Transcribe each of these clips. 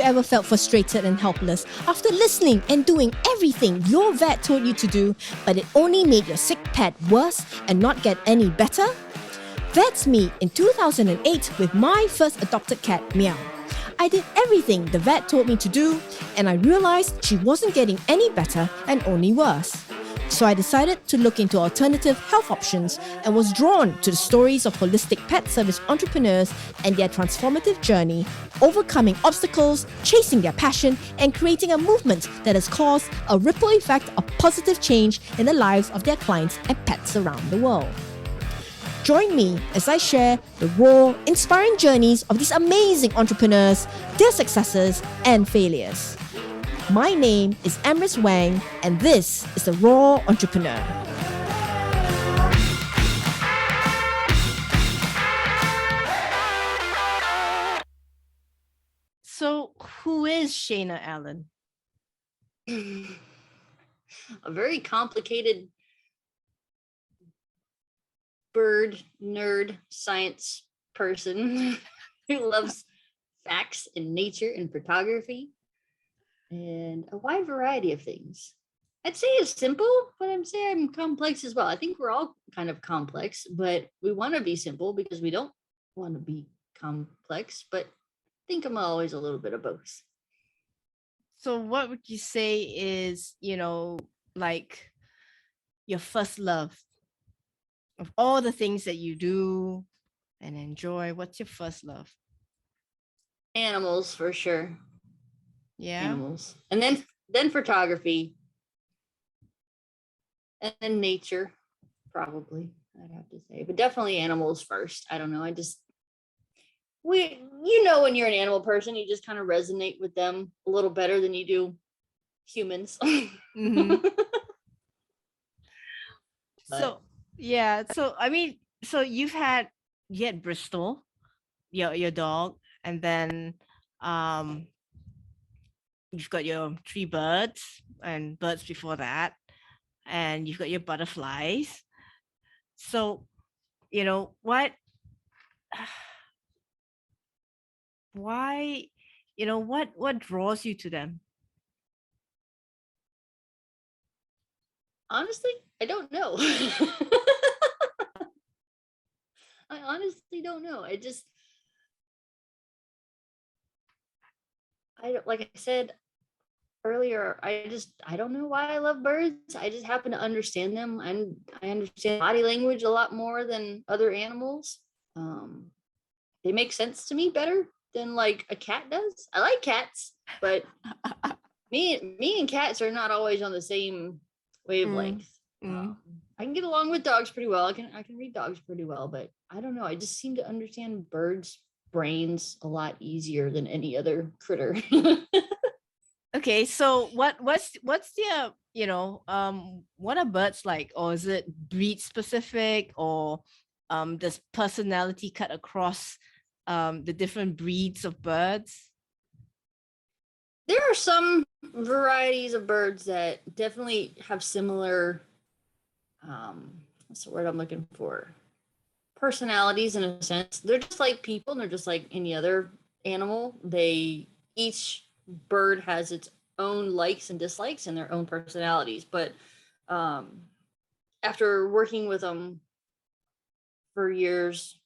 ever felt frustrated and helpless after listening and doing everything your vet told you to do, but it only made your sick pet worse and not get any better? That's me in 2008 with my first adopted cat, Meow. I did everything the vet told me to do, and I realized she wasn't getting any better and only worse. So I decided to look into alternative health options and was drawn to the stories of holistic pet service entrepreneurs and their transformative journey, overcoming obstacles, chasing their passion, and creating a movement that has caused a ripple effect of positive change in the lives of their clients and pets around the world. Join me as I share the raw, inspiring journeys of these amazing entrepreneurs, their successes and failures. My name is Amrit Wang, and this is The Raw Entrepreneur. So, who is Shana Allan? A very complicated bird nerd science person who loves facts and nature and photography and a wide variety of things. I'd say it's simple, but I'm complex as well. I think we're all kind of complex, but we want to be simple because we don't want to be complex, but I think I'm always a little bit of both. So what would you say is, like your first love of all the things that you do and enjoy? What's your first love? Animals, for sure. Yeah. Animals. And then photography. And then nature, probably, I'd have to say. But definitely animals first. I don't know. When you're an animal person, you just kind of resonate with them a little better than you do humans. Mm-hmm. So you had Bristol, your dog, and then you've got your 3 birds and birds before that, and you've got your butterflies. So, why, what draws you to them? Honestly, I don't know. I honestly don't know. Like I said earlier, I don't know why I love birds. I just happen to understand them, and I understand body language a lot more than other animals. They make sense to me better than like a cat does. I like cats, but me and cats are not always on the same wavelength. I can get along with dogs pretty well. I can read dogs pretty well, but I don't know. I just seem to understand birds' brains a lot easier than any other critter. Okay, so what's the what are birds like, or is it breed specific, or does personality cut across the different breeds of birds? There are some varieties of birds that definitely have similar what's the word I'm looking for? Personalities in a sense. They're just like people, and they're just like any other animal. Each bird has its own likes and dislikes and their own personalities. But after working with them for years,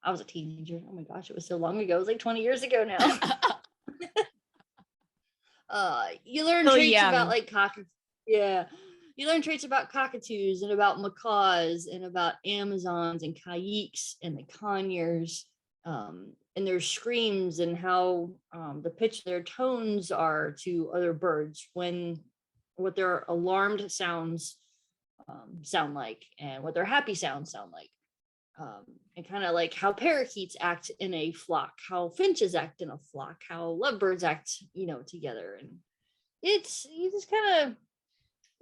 I was a teenager. Oh my gosh, it was so long ago. It was like 20 years ago now. You learn traits about like cockatoos. Yeah. You learn traits about cockatoos and about macaws and about Amazons and caiques and the conures, and their screams and how the pitch of their tones are to other birds, what their alarmed sounds sound like and what their happy sounds sound like. And kind of like how parakeets act in a flock, how finches act in a flock, how lovebirds act, together. And you just kind of,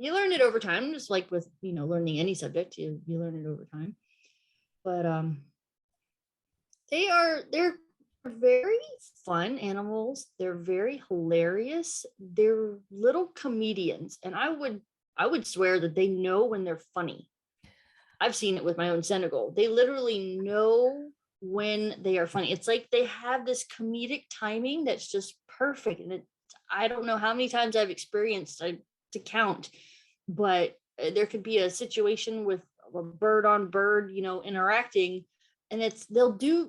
you learn it over time, just like with, learning any subject, you learn it over time. But they're very fun animals. They're very hilarious. They're little comedians. And I would swear that they know when they're funny. I've seen it with my own Senegal. They literally know when they are funny. It's like they have this comedic timing that's just perfect. And I don't know how many times I've experienced to count, but there could be a situation with a bird on bird, interacting, and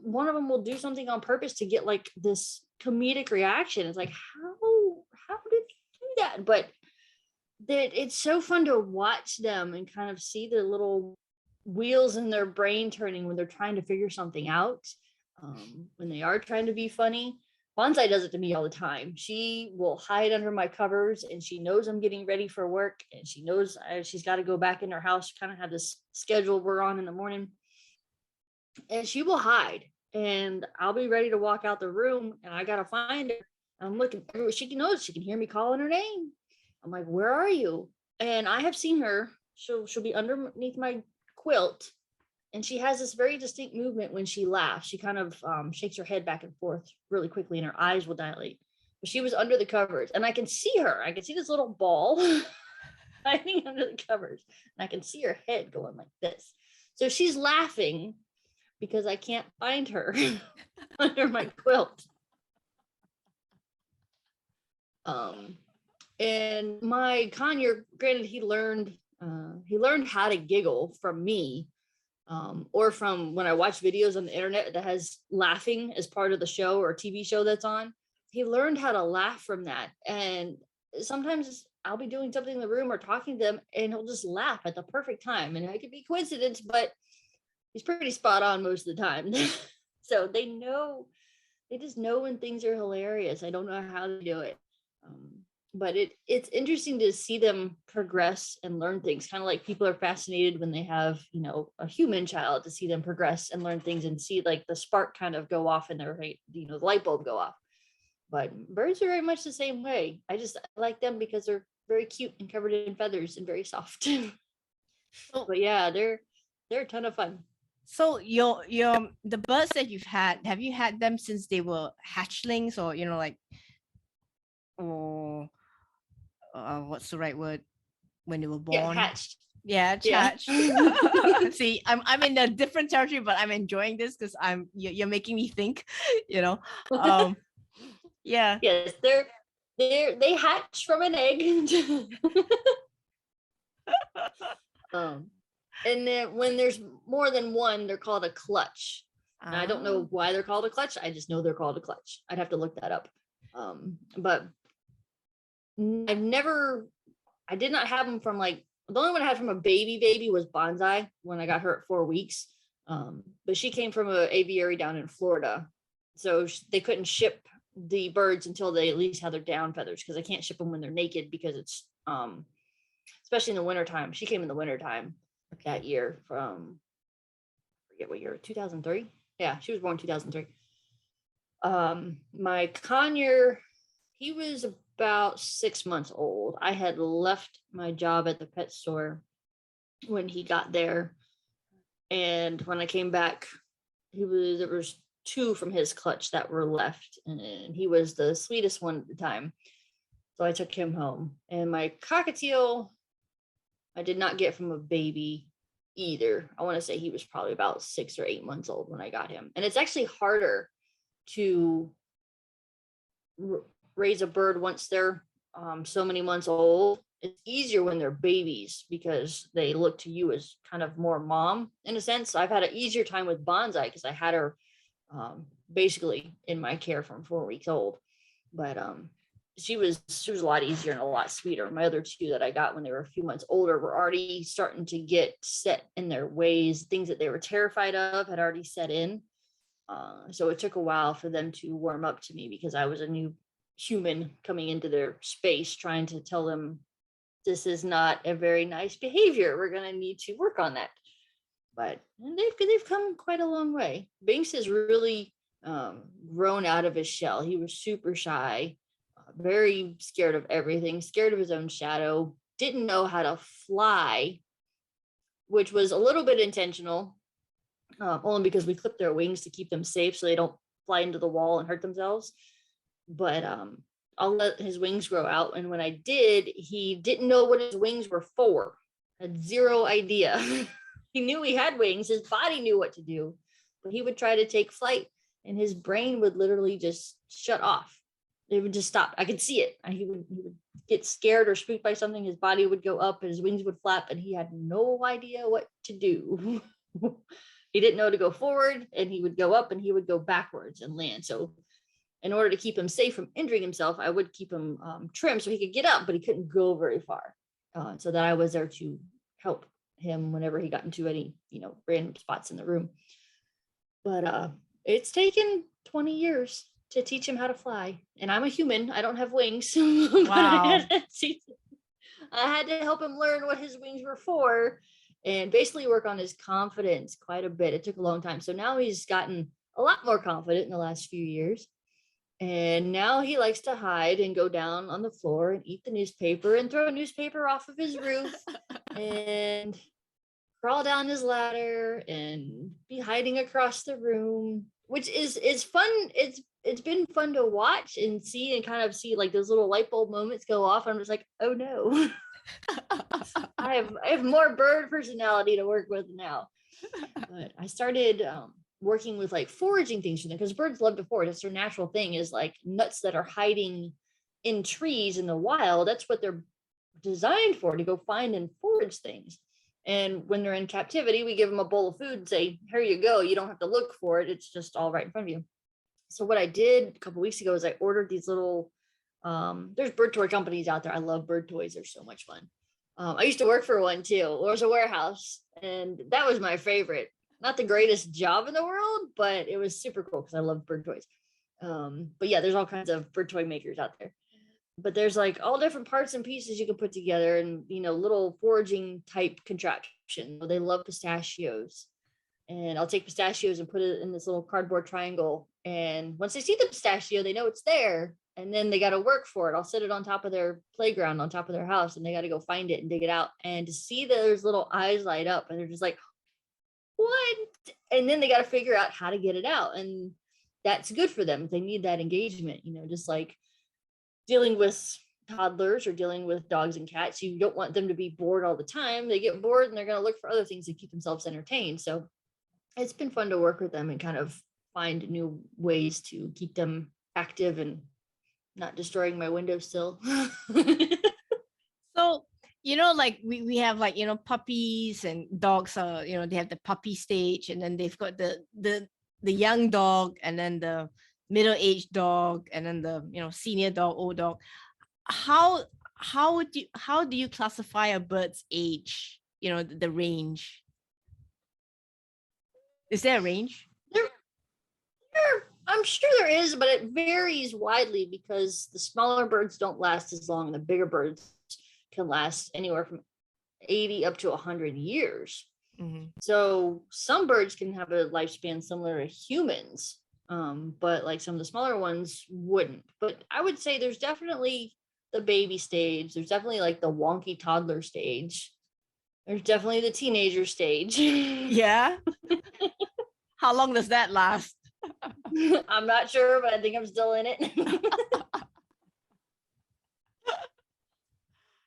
one of them will do something on purpose to get like this comedic reaction. It's like, how did you do that? But it's so fun to watch them and kind of see the little wheels in their brain turning when they're trying to figure something out, when they are trying to be funny. Bonsai does it to me all the time. She will hide under my covers, and she knows I'm getting ready for work, and she knows she's got to go back in her house, kind of have this schedule we're on in the morning, and she will hide, and I'll be ready to walk out the room, and I got to find her. I'm looking everywhere. She knows, she can hear me calling her name. I'm like, where are you? And I have seen her. She'll be underneath my quilt, and she has this very distinct movement when she laughs. She kind of shakes her head back and forth really quickly, and her eyes will dilate. But she was under the covers, and I can see her. I can see this little ball hiding under the covers, and I can see her head going like this. So she's laughing because I can't find her under my quilt. And my conure, granted, he learned how to giggle from me, or from when I watch videos on the internet that has laughing as part of the show or TV show that's on. He learned how to laugh from that. And sometimes I'll be doing something in the room or talking to them, and he'll just laugh at the perfect time. And it could be coincidence, but he's pretty spot on most of the time. So they just know when things are hilarious. I don't know how to do it. But it's interesting to see them progress and learn things, kind of like people are fascinated when they have, a human child, to see them progress and learn things and see like the spark kind of go off in their, the light bulb go off. But birds are very much the same way. I like them because they're very cute and covered in feathers and very soft. But yeah, they're a ton of fun. So the birds that you've had, have you had them since they were hatchlings, or or what's the right word, when they were born? Yeah, hatched. Yeah, hatched. See, I'm in a different territory, but I'm enjoying this because you're making me think. Yeah. Yes, they hatch from an egg. And then when there's more than one, they're called a clutch. And I don't know why they're called a clutch. I just know they're called a clutch. I'd have to look that up. But I did not have them from the only one I had from a baby was Bonsai when I got her at 4 weeks. But she came from an aviary down in Florida. So they couldn't ship the birds until they at least had their down feathers, because I can't ship them when they're naked, because it's, especially in the wintertime. She came in the wintertime that year from, I forget what year, 2003. Yeah, she was born 2003. My conure, he was about 6 months old. I had left my job at the pet store when he got there, and when I came back, there was 2 from his clutch that were left, and he was the sweetest one at the time. So I took him home. And my cockatiel, I did not get from a baby either. I want to say he was probably about 6 or 8 months old when I got him. And it's actually harder to raise a bird once they're so many months old. It's easier when they're babies because they look to you as kind of more mom in a sense. I've had an easier time with Bonsai because I had her basically in my care from 4 weeks old. But she was a lot easier and a lot sweeter. My other 2 that I got when they were a few months older were already starting to get set in their ways. Things that they were terrified of had already set in. So it took a while for them to warm up to me, because I was a new human coming into their space, trying to tell them this is not a very nice behavior. We're going to need to work on that. But they've come quite a long way. Binks has really grown out of his shell. He was super shy, very scared of everything, scared of his own shadow, didn't know how to fly, which was a little bit intentional, only because we clipped their wings to keep them safe so they don't fly into the wall and hurt themselves. But I'll let his wings grow out. And when I did, he didn't know what his wings were for. Had zero idea. He knew he had wings. His body knew what to do, but he would try to take flight and his brain would literally just shut off. It would just stop. I could see it. He would get scared or spooked by something. His body would go up, his wings would flap, and he had no idea what to do. He didn't know to go forward, and he would go up and he would go backwards and land. So in order to keep him safe from injuring himself, I would keep him trimmed so he could get up, but he couldn't go very far. So that I was there to help him whenever he got into any, random spots in the room. But it's taken 20 years to teach him how to fly. And I'm a human. I don't have wings. Wow. I had to help him learn what his wings were for and basically work on his confidence quite a bit. It took a long time. So now he's gotten a lot more confident in the last few years. And now he likes to hide and go down on the floor and eat the newspaper and throw a newspaper off of his roof and crawl down his ladder and be hiding across the room, which is fun. It's been fun to watch and see and kind of see like those little light bulb moments go off. I'm just like, oh no. I have more bird personality to work with now. But I started working with like foraging things for them because birds love to forage. That's their natural thing, is like nuts that are hiding in trees in the wild. That's what they're designed for, to go find and forage things. And when they're in captivity, we give them a bowl of food and say, here you go. You don't have to look for it. It's just all right in front of you. So what I did a couple of weeks ago is I ordered these little, there's bird toy companies out there. I love bird toys. They're so much fun. I used to work for one too. It was a warehouse, and that was my favorite. Not the greatest job in the world, but it was super cool because I love bird toys. But yeah, there's all kinds of bird toy makers out there. But there's like all different parts and pieces you can put together, and little foraging type contraption. They love pistachios, and I'll take pistachios and put it in this little cardboard triangle. And once they see the pistachio, they know it's there, and then they got to work for it. I'll set it on top of their playground, on top of their house, and they got to go find it and dig it out. And to see those little eyes light up, and they're just like, what? And then they got to figure out how to get it out. And that's good for them. They need that engagement, just like dealing with toddlers or dealing with dogs and cats. You don't want them to be bored all the time. They get bored and they're going to look for other things to keep themselves entertained. So it's been fun to work with them and kind of find new ways to keep them active and not destroying my windowsill. So, like we have like, puppies and dogs are, they have the puppy stage, and then they've got the young dog, and then the middle-aged dog, and then the, senior dog, old dog. How do you classify a bird's age, the range? Is there a range? I'm sure there is, but it varies widely because the smaller birds don't last as long, and the bigger birds can last anywhere from 80 up to 100 years. Mm-hmm. So some birds can have a lifespan similar to humans, but like some of the smaller ones wouldn't. But I would say there's definitely the baby stage. There's definitely like the wonky toddler stage. There's definitely the teenager stage. Yeah. How long does that last? I'm not sure, but I think I'm still in it.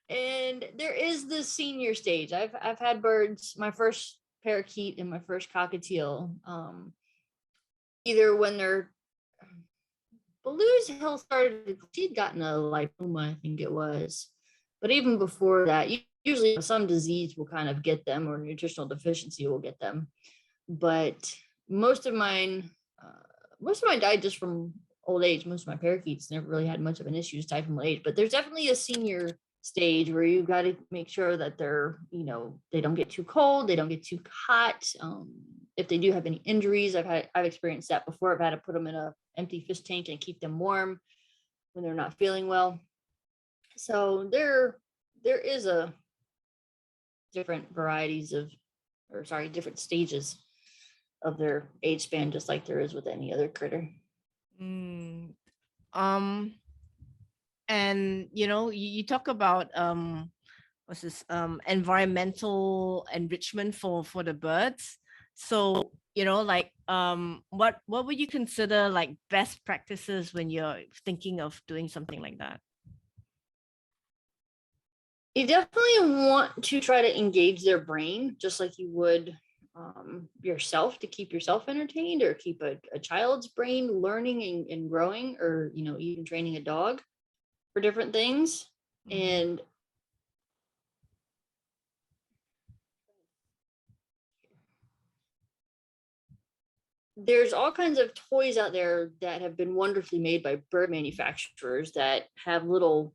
And there is the senior stage. I've had birds, my first parakeet and my first cockatiel, either when they're Baloo's Hill started, she'd gotten a lipoma, I think it was. But even before that, usually some disease will kind of get them, or nutritional deficiency will get them. But most of mine died just from old age. Most of my parakeets never really had much of an issue, died from old age. But there's definitely a senior stage where you've got to make sure that they're, they don't get too cold, they don't get too hot. If they do have any injuries, I've experienced that before. I've had to put them in an empty fish tank and keep them warm when they're not feeling well. So there is a different different stages of their age span, just like there is with any other critter. And you talk about environmental enrichment for the birds. So what would you consider like best practices when you're thinking of doing something like that? You definitely want to try to engage their brain just like you would yourself to keep yourself entertained, or keep a child's brain learning and growing, or, you know, even training a dog for different things. And there's all kinds of toys out there that have been wonderfully made by bird manufacturers that have little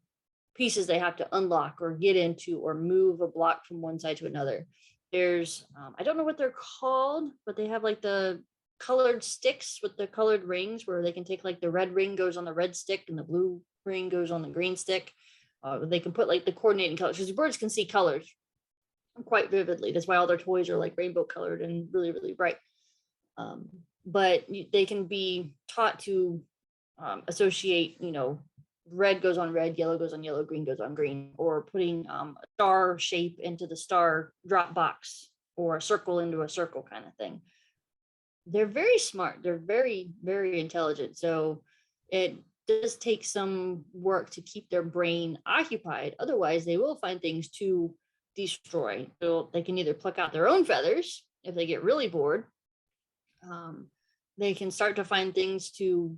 pieces they have to unlock or get into or move a block from one side to another. There's, I don't know what they're called, but they have like the colored sticks with the colored rings, where they can take like the red ring goes on the red stick and the blue ring goes on the green stick. They can put like the coordinating colors, because birds can see colors quite vividly. That's why all their toys are like rainbow colored and really, really bright. But they can be taught to associate, you know, red goes on red, yellow goes on yellow, green goes on green, or putting a star shape into the star drop box, or a circle into a circle kind of thing. They're very smart. They're very, very intelligent. So it does take some work to keep their brain occupied. Otherwise, they will find things to destroy. So they can either pluck out their own feathers if they get really bored. They can start to find things to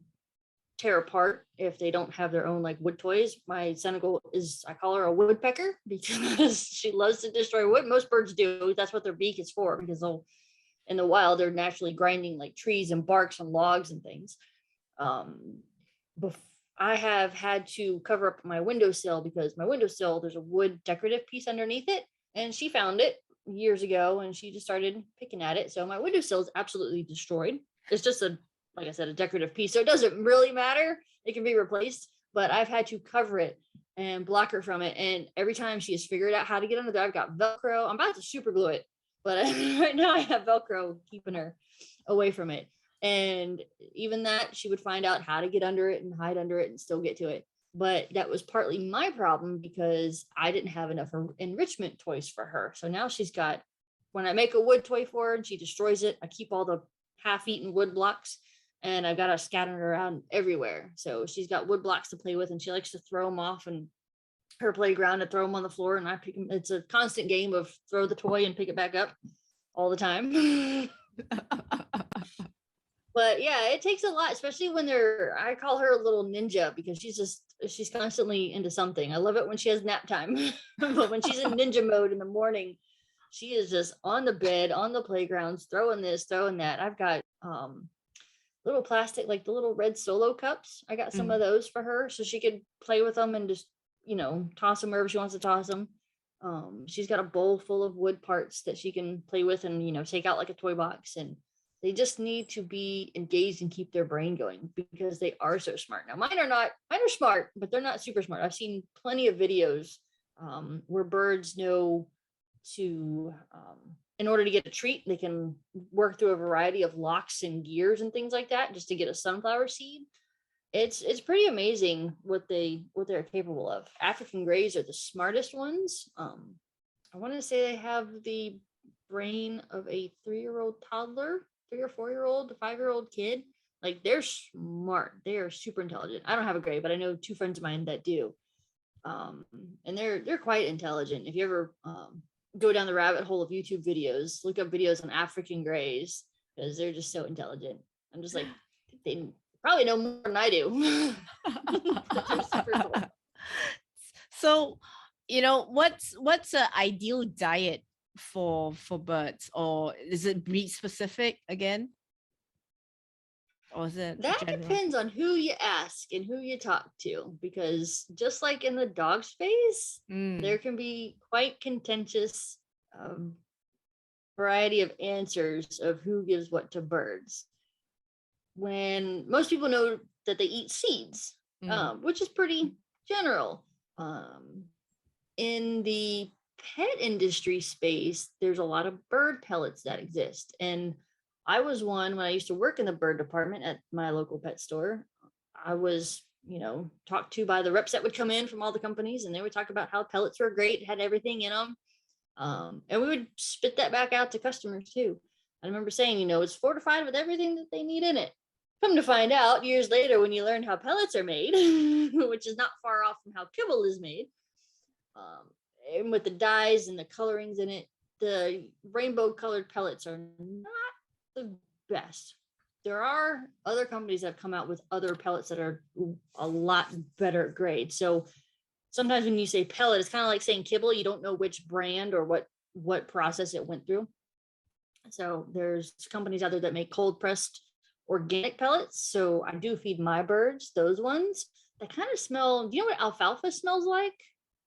tear apart if they don't have their own like wood toys. My Senegal is, I call her a woodpecker, because she loves to destroy wood. Most birds do. That's what their beak is for, because they'll, in the wild, they're naturally grinding like trees and barks and logs and things. I have had to cover up my windowsill, because my windowsill, there's a wood decorative piece underneath it, and she found it years ago and she just started picking at it. So my windowsill is absolutely destroyed. It's just like I said, a decorative piece. So it doesn't really matter. It can be replaced, but I've had to cover it and block her from it. And every time she has figured out how to get under there, I've got Velcro. I'm about to super glue it, but right now I have Velcro keeping her away from it. And even that, she would find out how to get under it and hide under it and still get to it. But that was partly my problem, because I didn't have enough enrichment toys for her. So now she's got, when I make a wood toy for her and she destroys it, I keep all the half-eaten wood blocks, and I've got her scattered around everywhere. So she's got wood blocks to play with, and she likes to throw them off and her playground, to throw them on the floor, and I pick them. It's a constant game of throw the toy and pick it back up all the time. But yeah, it takes a lot, especially when I call her a little ninja, because she's constantly into something. I love it when she has nap time, but when she's in ninja mode in the morning, she is just on the bed, on the playgrounds, throwing this, throwing that. I've got little plastic, like the little red Solo cups. I got some of those for her, so she could play with them and just, you know, toss them wherever she wants to toss them. She's got a bowl full of wood parts that she can play with and, you know, take out like a toy box. And they just need to be engaged and keep their brain going, because they are so smart. Now, mine are smart, but they're not super smart. I've seen plenty of videos where birds know to, in order to get a treat, they can work through a variety of locks and gears and things like that just to get a sunflower seed. It's pretty amazing what they're capable of. African greys are the smartest ones. I want to say they have the brain of a 3-year-old toddler, 3 or 4-year-old, 5-year-old kid. Like, they're smart. They are super intelligent. I don't have a gray, but I know 2 friends of mine that do. And they're quite intelligent. If you ever go down the rabbit hole of YouTube videos, look up videos on African greys, because they're just so intelligent. I'm just like, they probably know more than I do. Cool. So, you know, what's an ideal diet for birds, or is it breed specific again? Or is it that general? Depends on who you ask and who you talk to, because just like in the dog space, there can be quite contentious variety of answers of who gives what to birds. When most people know that they eat seeds, which is pretty general. In the pet industry space, there's a lot of bird pellets that exist. And I was one when I used to work in the bird department at my local pet store. I was, you know, talked to by the reps that would come in from all the companies, and they would talk about how pellets were great, had everything in them. And we would spit that back out to customers too. I remember saying, you know, it's fortified with everything that they need in it. Come to find out years later, when you learn how pellets are made, which is not far off from how kibble is made, and with the dyes and the colorings in it, the rainbow colored pellets are not the best. There are other companies that have come out with other pellets that are a lot better grade. So sometimes when you say pellet, it's kind of like saying kibble. You don't know which brand or what process it went through. So there's companies out there that make cold pressed organic pellets. So I do feed my birds those ones. They kind of smell. Do you know what alfalfa smells like?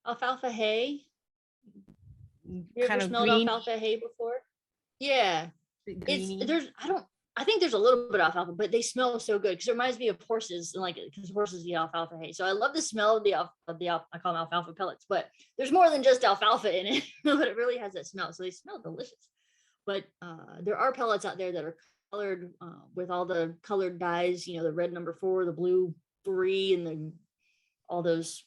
Alfalfa hay. You ever smelled alfalfa hay before? Yeah. I think there's a little bit of alfalfa, but they smell so good because it reminds me of horses, and like because horses eat alfalfa hay. So I love the smell of I call them alfalfa pellets, but there's more than just alfalfa in it, but it really has that smell. So they smell delicious. But there are pellets out there that are colored with all the colored dyes, you know, the red number 4, the blue 3, and all those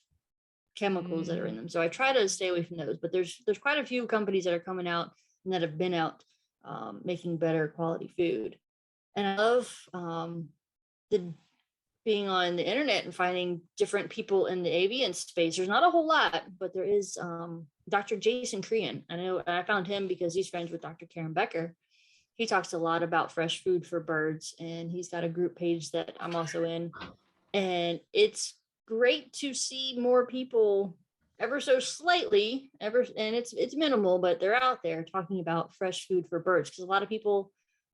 chemicals that are in them. So I try to stay away from those, but there's quite a few companies that are coming out and that have been out making better quality food. And I love being on the internet and finding different people in the avian space. There's not a whole lot, but there is Dr. Jason Crean. I found him because he's friends with Dr. Karen Becker. He talks a lot about fresh food for birds, and he's got a group page that I'm also in. And it's great to see more people ever so slightly, and it's minimal, but they're out there talking about fresh food for birds, because a lot of people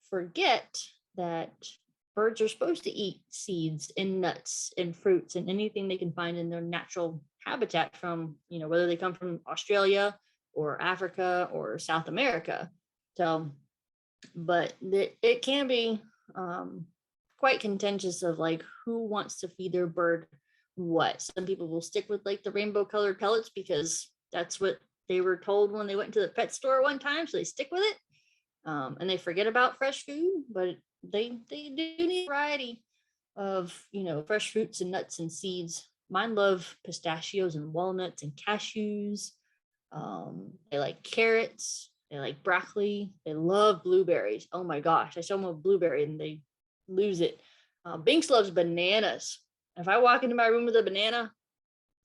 forget that birds are supposed to eat seeds and nuts and fruits and anything they can find in their natural habitat from, you know, whether they come from Australia or Africa or South America. So, but it can be quite contentious of like who wants to feed their bird what. Some people will stick with like the rainbow colored pellets because that's what they were told when they went to the pet store one time, so they stick with it, and they forget about fresh food. But they do need a variety of, you know, fresh fruits and nuts and seeds. Mine love pistachios and walnuts and cashews. They like carrots, they like broccoli, they love blueberries. Oh my gosh, I show them a blueberry and they lose it. Binks loves bananas. If I walk into my room with a banana,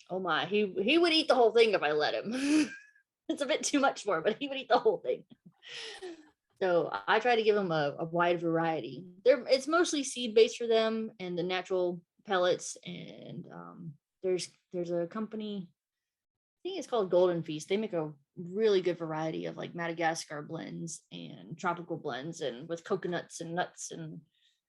oh my, he would eat the whole thing if I let him. It's a bit too much for him, but he would eat the whole thing. So I try to give them a wide variety. It's mostly seed-based for them and the natural pellets. And there's a company, I think it's called Golden Feast. They make a really good variety of like Madagascar blends and tropical blends, and with coconuts and nuts and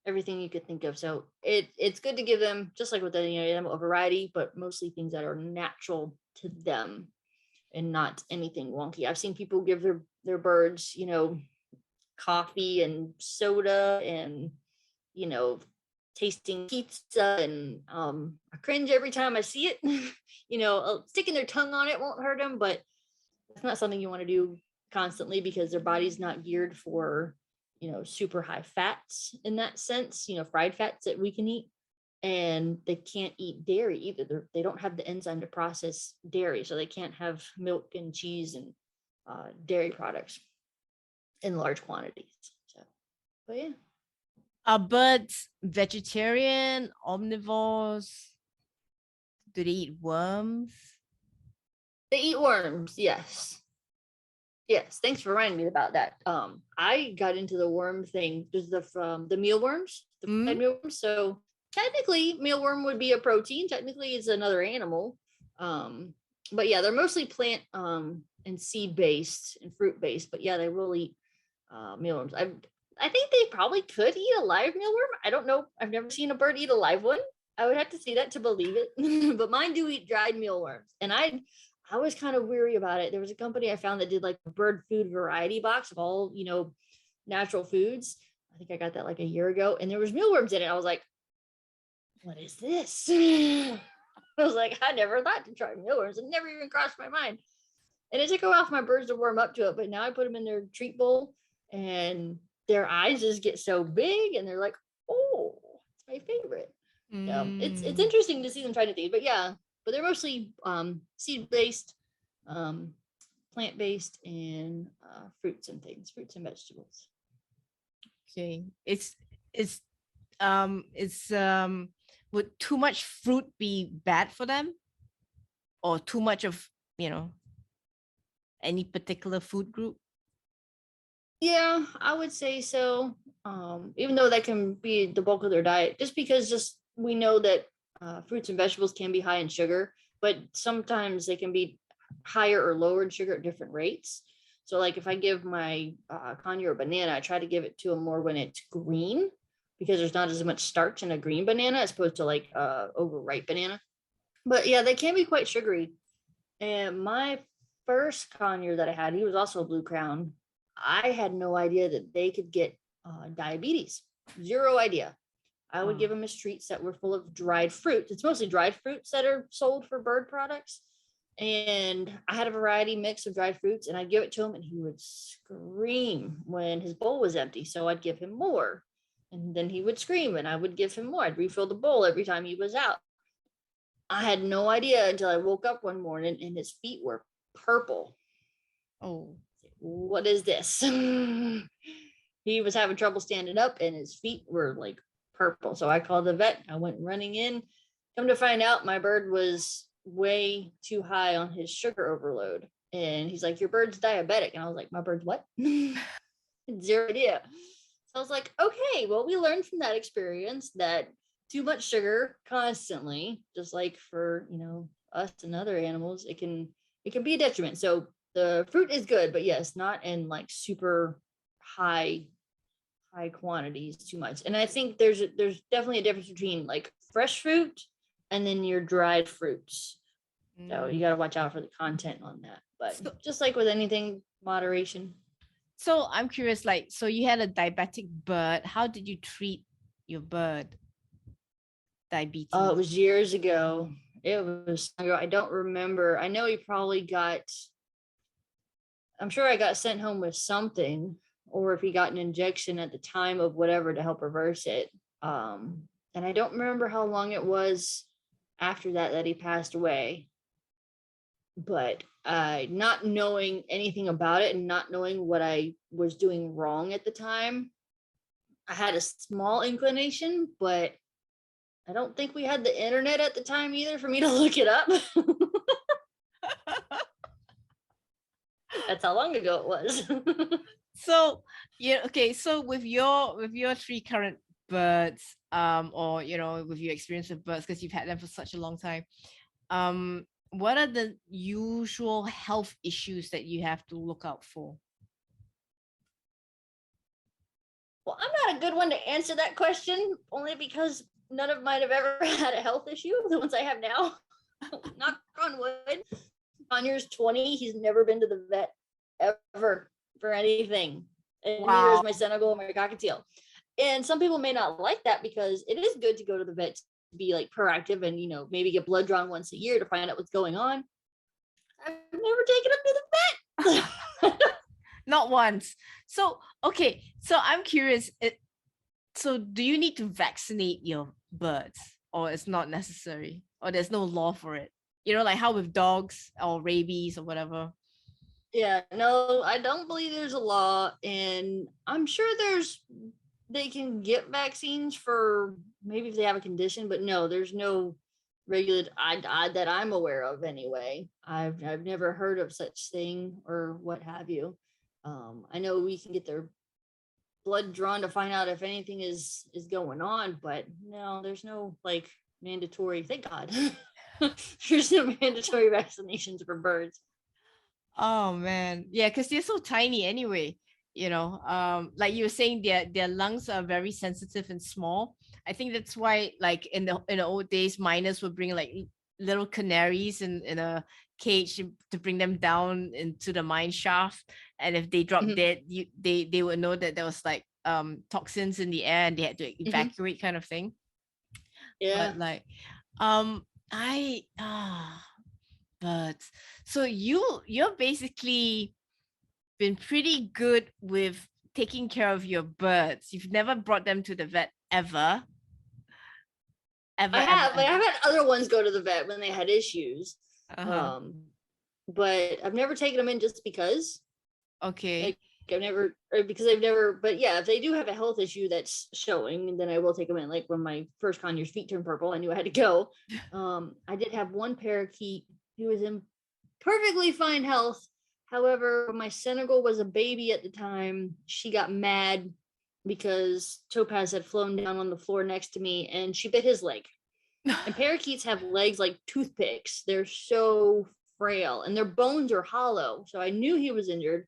everything you could think of. So it's good to give them, just like with any animal, a variety, but mostly things that are natural to them and not anything wonky. I've seen people give their birds, you know, coffee and soda and, you know, tasting pizza, and I cringe every time I see it. You know, sticking their tongue on it won't hurt them, but it's not something you want to do constantly because their body's not geared for, you know, super high fats in that sense, you know, fried fats that we can eat. And they can't eat dairy either. They don't have the enzyme to process dairy, so they can't have milk and cheese and dairy products in large quantities. So, but yeah. Are birds vegetarian, omnivores? Do they eat worms? They eat worms, yes. Yes, thanks for reminding me about that. I got into the worm thing because of the mealworms, the mealworms. So technically, mealworm would be a protein. Technically, it's another animal. But yeah, they're mostly plant and seed based and fruit based. But yeah, they will eat mealworms. I think they probably could eat a live mealworm. I don't know. I've never seen a bird eat a live one. I would have to see that to believe it. But mine do eat dried mealworms, and I was kind of weary about it. There was a company I found that did like a bird food variety box of all, you know, natural foods. I think I got that like a year ago, and there was mealworms in it. I was like, what is this? I was like, I never thought to try mealworms. It never even crossed my mind. And it took a while for my birds to warm up to it, but now I put them in their treat bowl and their eyes just get so big and they're like, oh, it's my favorite. So it's interesting to see them try to do, but yeah, but they're mostly seed-based, plant-based, and fruits and vegetables. Okay. Would too much fruit be bad for them? Or too much of, you know, any particular food group? Yeah, I would say so. Even though that can be the bulk of their diet, just we know that fruits and vegetables can be high in sugar, but sometimes they can be higher or lower in sugar at different rates. So, like if I give my conure a banana, I try to give it to them more when it's green because there's not as much starch in a green banana as opposed to like overripe banana. But yeah, they can be quite sugary. And my first conure that I had, he was also a blue crown. I had no idea that they could get diabetes. Zero idea. I would give them as treats that were full of dried fruit. It's mostly dried fruits that are sold for bird products. And I had a variety mix of dried fruits, and I'd give it to him, and he would scream when his bowl was empty. So I'd give him more. And then he would scream, and I would give him more. I'd refill the bowl every time he was out. I had no idea until I woke up one morning and his feet were purple. Oh, what is this? He was having trouble standing up and his feet were like purple. So I called the vet. I went running in. Come to find out, my bird was way too high on his sugar overload. And he's like, your bird's diabetic. And I was like, my bird's what? Zero idea. So I was like, okay, well, we learned from that experience that too much sugar constantly, just like for, us and other animals, it can be a detriment. So the fruit is good, but yes, not in like super high quantities too much. And I think there's definitely a difference between like fresh fruit and then your dried fruits. So you got to watch out for the content on that. But just like with anything, moderation. So I'm curious, like, so you had a diabetic bird. How did you treat your bird? Diabetes. Oh, it was years ago. I don't remember. I know he probably I'm sure I got sent home with something, or if he got an injection at the time of whatever to help reverse it. And I don't remember how long it was after that he passed away. But not knowing anything about it and not knowing what I was doing wrong at the time, I had a small inclination, but I don't think we had the internet at the time either for me to look it up. That's how long ago it was. So yeah, okay. So with your 3 current birds, or with your experience with birds, because you've had them for such a long time, what are the usual health issues that you have to look out for? Well, I'm not a good one to answer that question, only because none of mine have ever had a health issue, the ones I have now. Knock on wood. Conyour's 20. He's never been to the vet ever for anything. And neither is my Senegal and my cockatiel. And some people may not like that because it is good to go to the vet to be like proactive and, maybe get blood drawn once a year to find out what's going on. I've never taken him to the vet. Not once. So, okay. So I'm curious. So do you need to vaccinate your birds, or it's not necessary, or there's no law for it? Like how with dogs or rabies or whatever. Yeah, no, I don't believe there's a law, and I'm sure they can get vaccines for maybe if they have a condition, but no, there's no regular that I'm aware of anyway. I've never heard of such thing or what have you. I know we can get their blood drawn to find out if anything is going on, but no, there's no like mandatory, thank God. There's no mandatory vaccinations for birds. Oh man, yeah, because they're so tiny anyway. Like you were saying, their lungs are very sensitive and small. I think that's why, like in the old days, miners would bring like little canaries in a cage to bring them down into the mine shaft, and if they drop dead, they would know that there was like toxins in the air and they had to evacuate, kind of thing. Yeah. But like but so you're basically been pretty good with taking care of your birds. You've never brought them to the vet ever. I have had other ones go to the vet when they had issues. But I've never taken them in just because. Okay. Like, but yeah, if they do have a health issue that's showing, then I will take them in. Like when my first conyour's feet turned purple, I knew I had to go. I did have one parakeet who was in perfectly fine health However, when my Senegal was a baby at the time, she got mad because Topaz had flown down on the floor next to me and she bit his leg. And parakeets have legs like toothpicks. They're so frail and their bones are hollow. So I knew he was injured.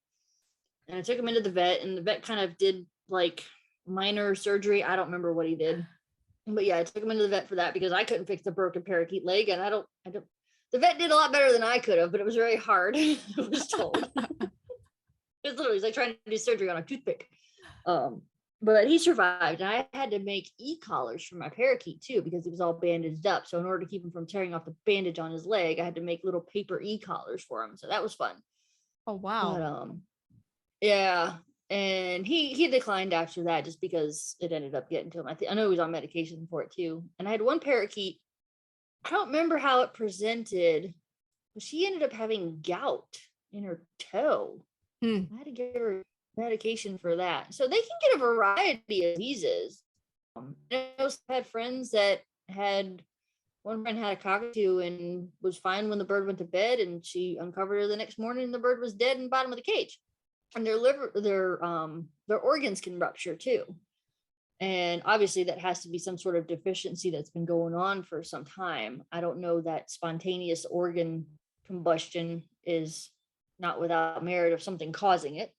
And I took him into the vet, and the vet kind of did like minor surgery. I don't remember what he did. But yeah, I took him into the vet for that because I couldn't fix the broken parakeet leg. And I don't, the vet did a lot better than I could have, but it was very hard. I was told. It's literally like trying to do surgery on a toothpick. But he survived, and I had to make e-collars for my parakeet too because he was all bandaged up. So in order to keep him from tearing off the bandage on his leg, I had to make little paper e-collars for him. So that was fun. Oh wow! But, yeah, and he declined after that just because it ended up getting to him. I know he was on medication for it too. And I had one parakeet. I don't remember how it presented, but she ended up having gout in her toe. I had to give her medication for that. So they can get a variety of diseases. I also had friends that one friend had a cockatoo and was fine when the bird went to bed, and she uncovered her the next morning and the bird was dead in the bottom of the cage. And their organs can rupture too. And obviously that has to be some sort of deficiency that's been going on for some time. I don't know that spontaneous organ combustion is not without merit of something causing it.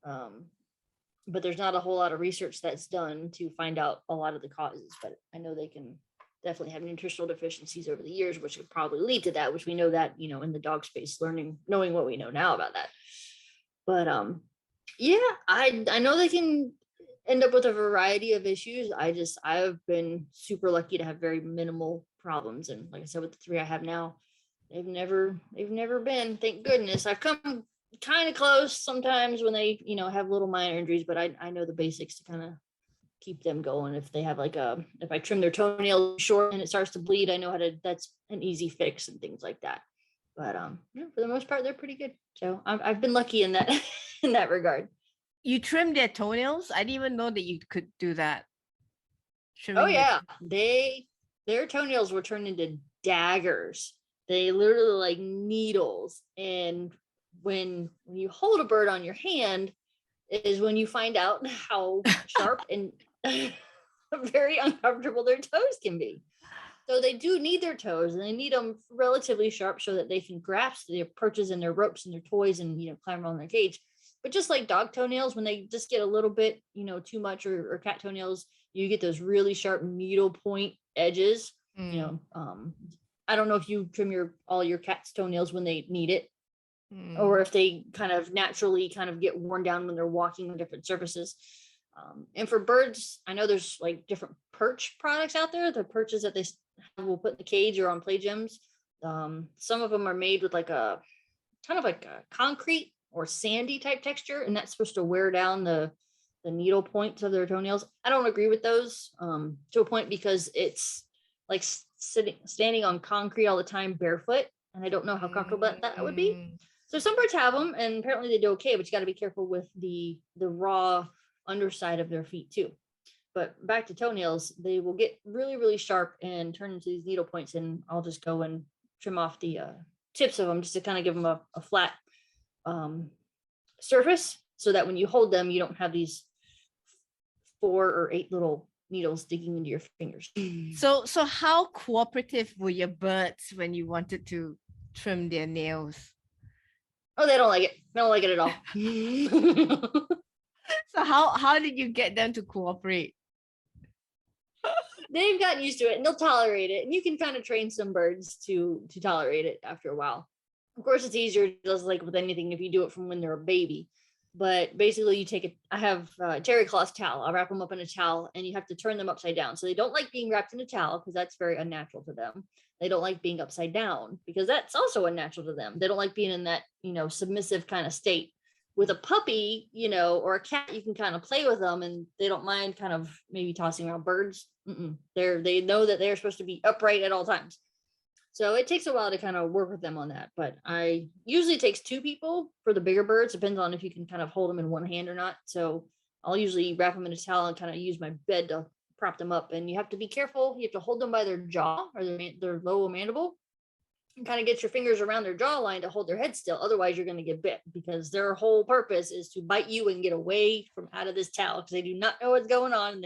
But there's not a whole lot of research that's done to find out a lot of the causes, but I know they can definitely have nutritional deficiencies over the years, which could probably lead to that, which we know that, in the dog space, knowing what we know now about that. But yeah, I know they can end up with a variety of issues. I've been super lucky to have very minimal problems. And like I said, with the 3 I have now, they've never been, thank goodness. I've come kind of close sometimes when they have little minor injuries, but I know the basics to kind of keep them going. If they have if I trim their toenail short and it starts to bleed, I know that's an easy fix and things like that. But for the most part, they're pretty good. So I've been lucky in that in that regard. You trim their toenails? I didn't even know that you could do that. Oh yeah, their toenails were turned into daggers. They literally like needles. And when you hold a bird on your hand is when you find out how sharp and very uncomfortable their toes can be. So they do need their toes, and they need them relatively sharp so that they can grasp their perches and their ropes and their toys and climb around their cage. But just like dog toenails, when they just get a little bit too much, or cat toenails, you get those really sharp needle point edges. I don't know if you trim all your cat's toenails when they need it, or if they kind of naturally kind of get worn down when they're walking on different surfaces. And for birds, I know there's like different perch products out there. The perches that they will put in the cage or on play gyms. Some of them are made with like a kind of like a concrete or sandy type texture, and that's supposed to wear down the needle points of their toenails. I don't agree with those to a point, because it's like standing on concrete all the time barefoot, and I don't know how comfortable that would be. So some birds have them, and apparently they do okay, but you got to be careful with the raw underside of their feet too. But back to toenails, they will get really, really sharp and turn into these needle points, and I'll just go and trim off the tips of them just to kind of give them a flat surface, so that when you hold them, you don't have these 4 or 8 little needles digging into your fingers. So how cooperative were your birds when you wanted to trim their nails? Oh, they don't like it. They don't like it at all. So how did you get them to cooperate? They've gotten used to it, and they'll tolerate it. And you can kind of train some birds to tolerate it after a while. Of course, it's easier, just like with anything, if you do it from when they're a baby. But basically, I have a terry cloth towel. I'll wrap them up in a towel, and you have to turn them upside down. So they don't like being wrapped in a towel, because that's very unnatural to them. They don't like being upside down, because that's also unnatural to them. They don't like being in that, submissive kind of state. With a puppy, or a cat, you can kind of play with them, and they don't mind kind of maybe tossing around birds. They know that they're supposed to be upright at all times. So it takes a while to kind of work with them on that. But I usually takes 2 people for the bigger birds. Depends on if you can kind of hold them in one hand or not. So I'll usually wrap them in a towel and kind of use my bed to prop them up. And you have to be careful. You have to hold them by their jaw or their lower mandible. kind of get your fingers around their jawline to hold their head still. Otherwise, you're going to get bit, because their whole purpose is to bite you and get away from out of this towel, because they do not know what's going on. And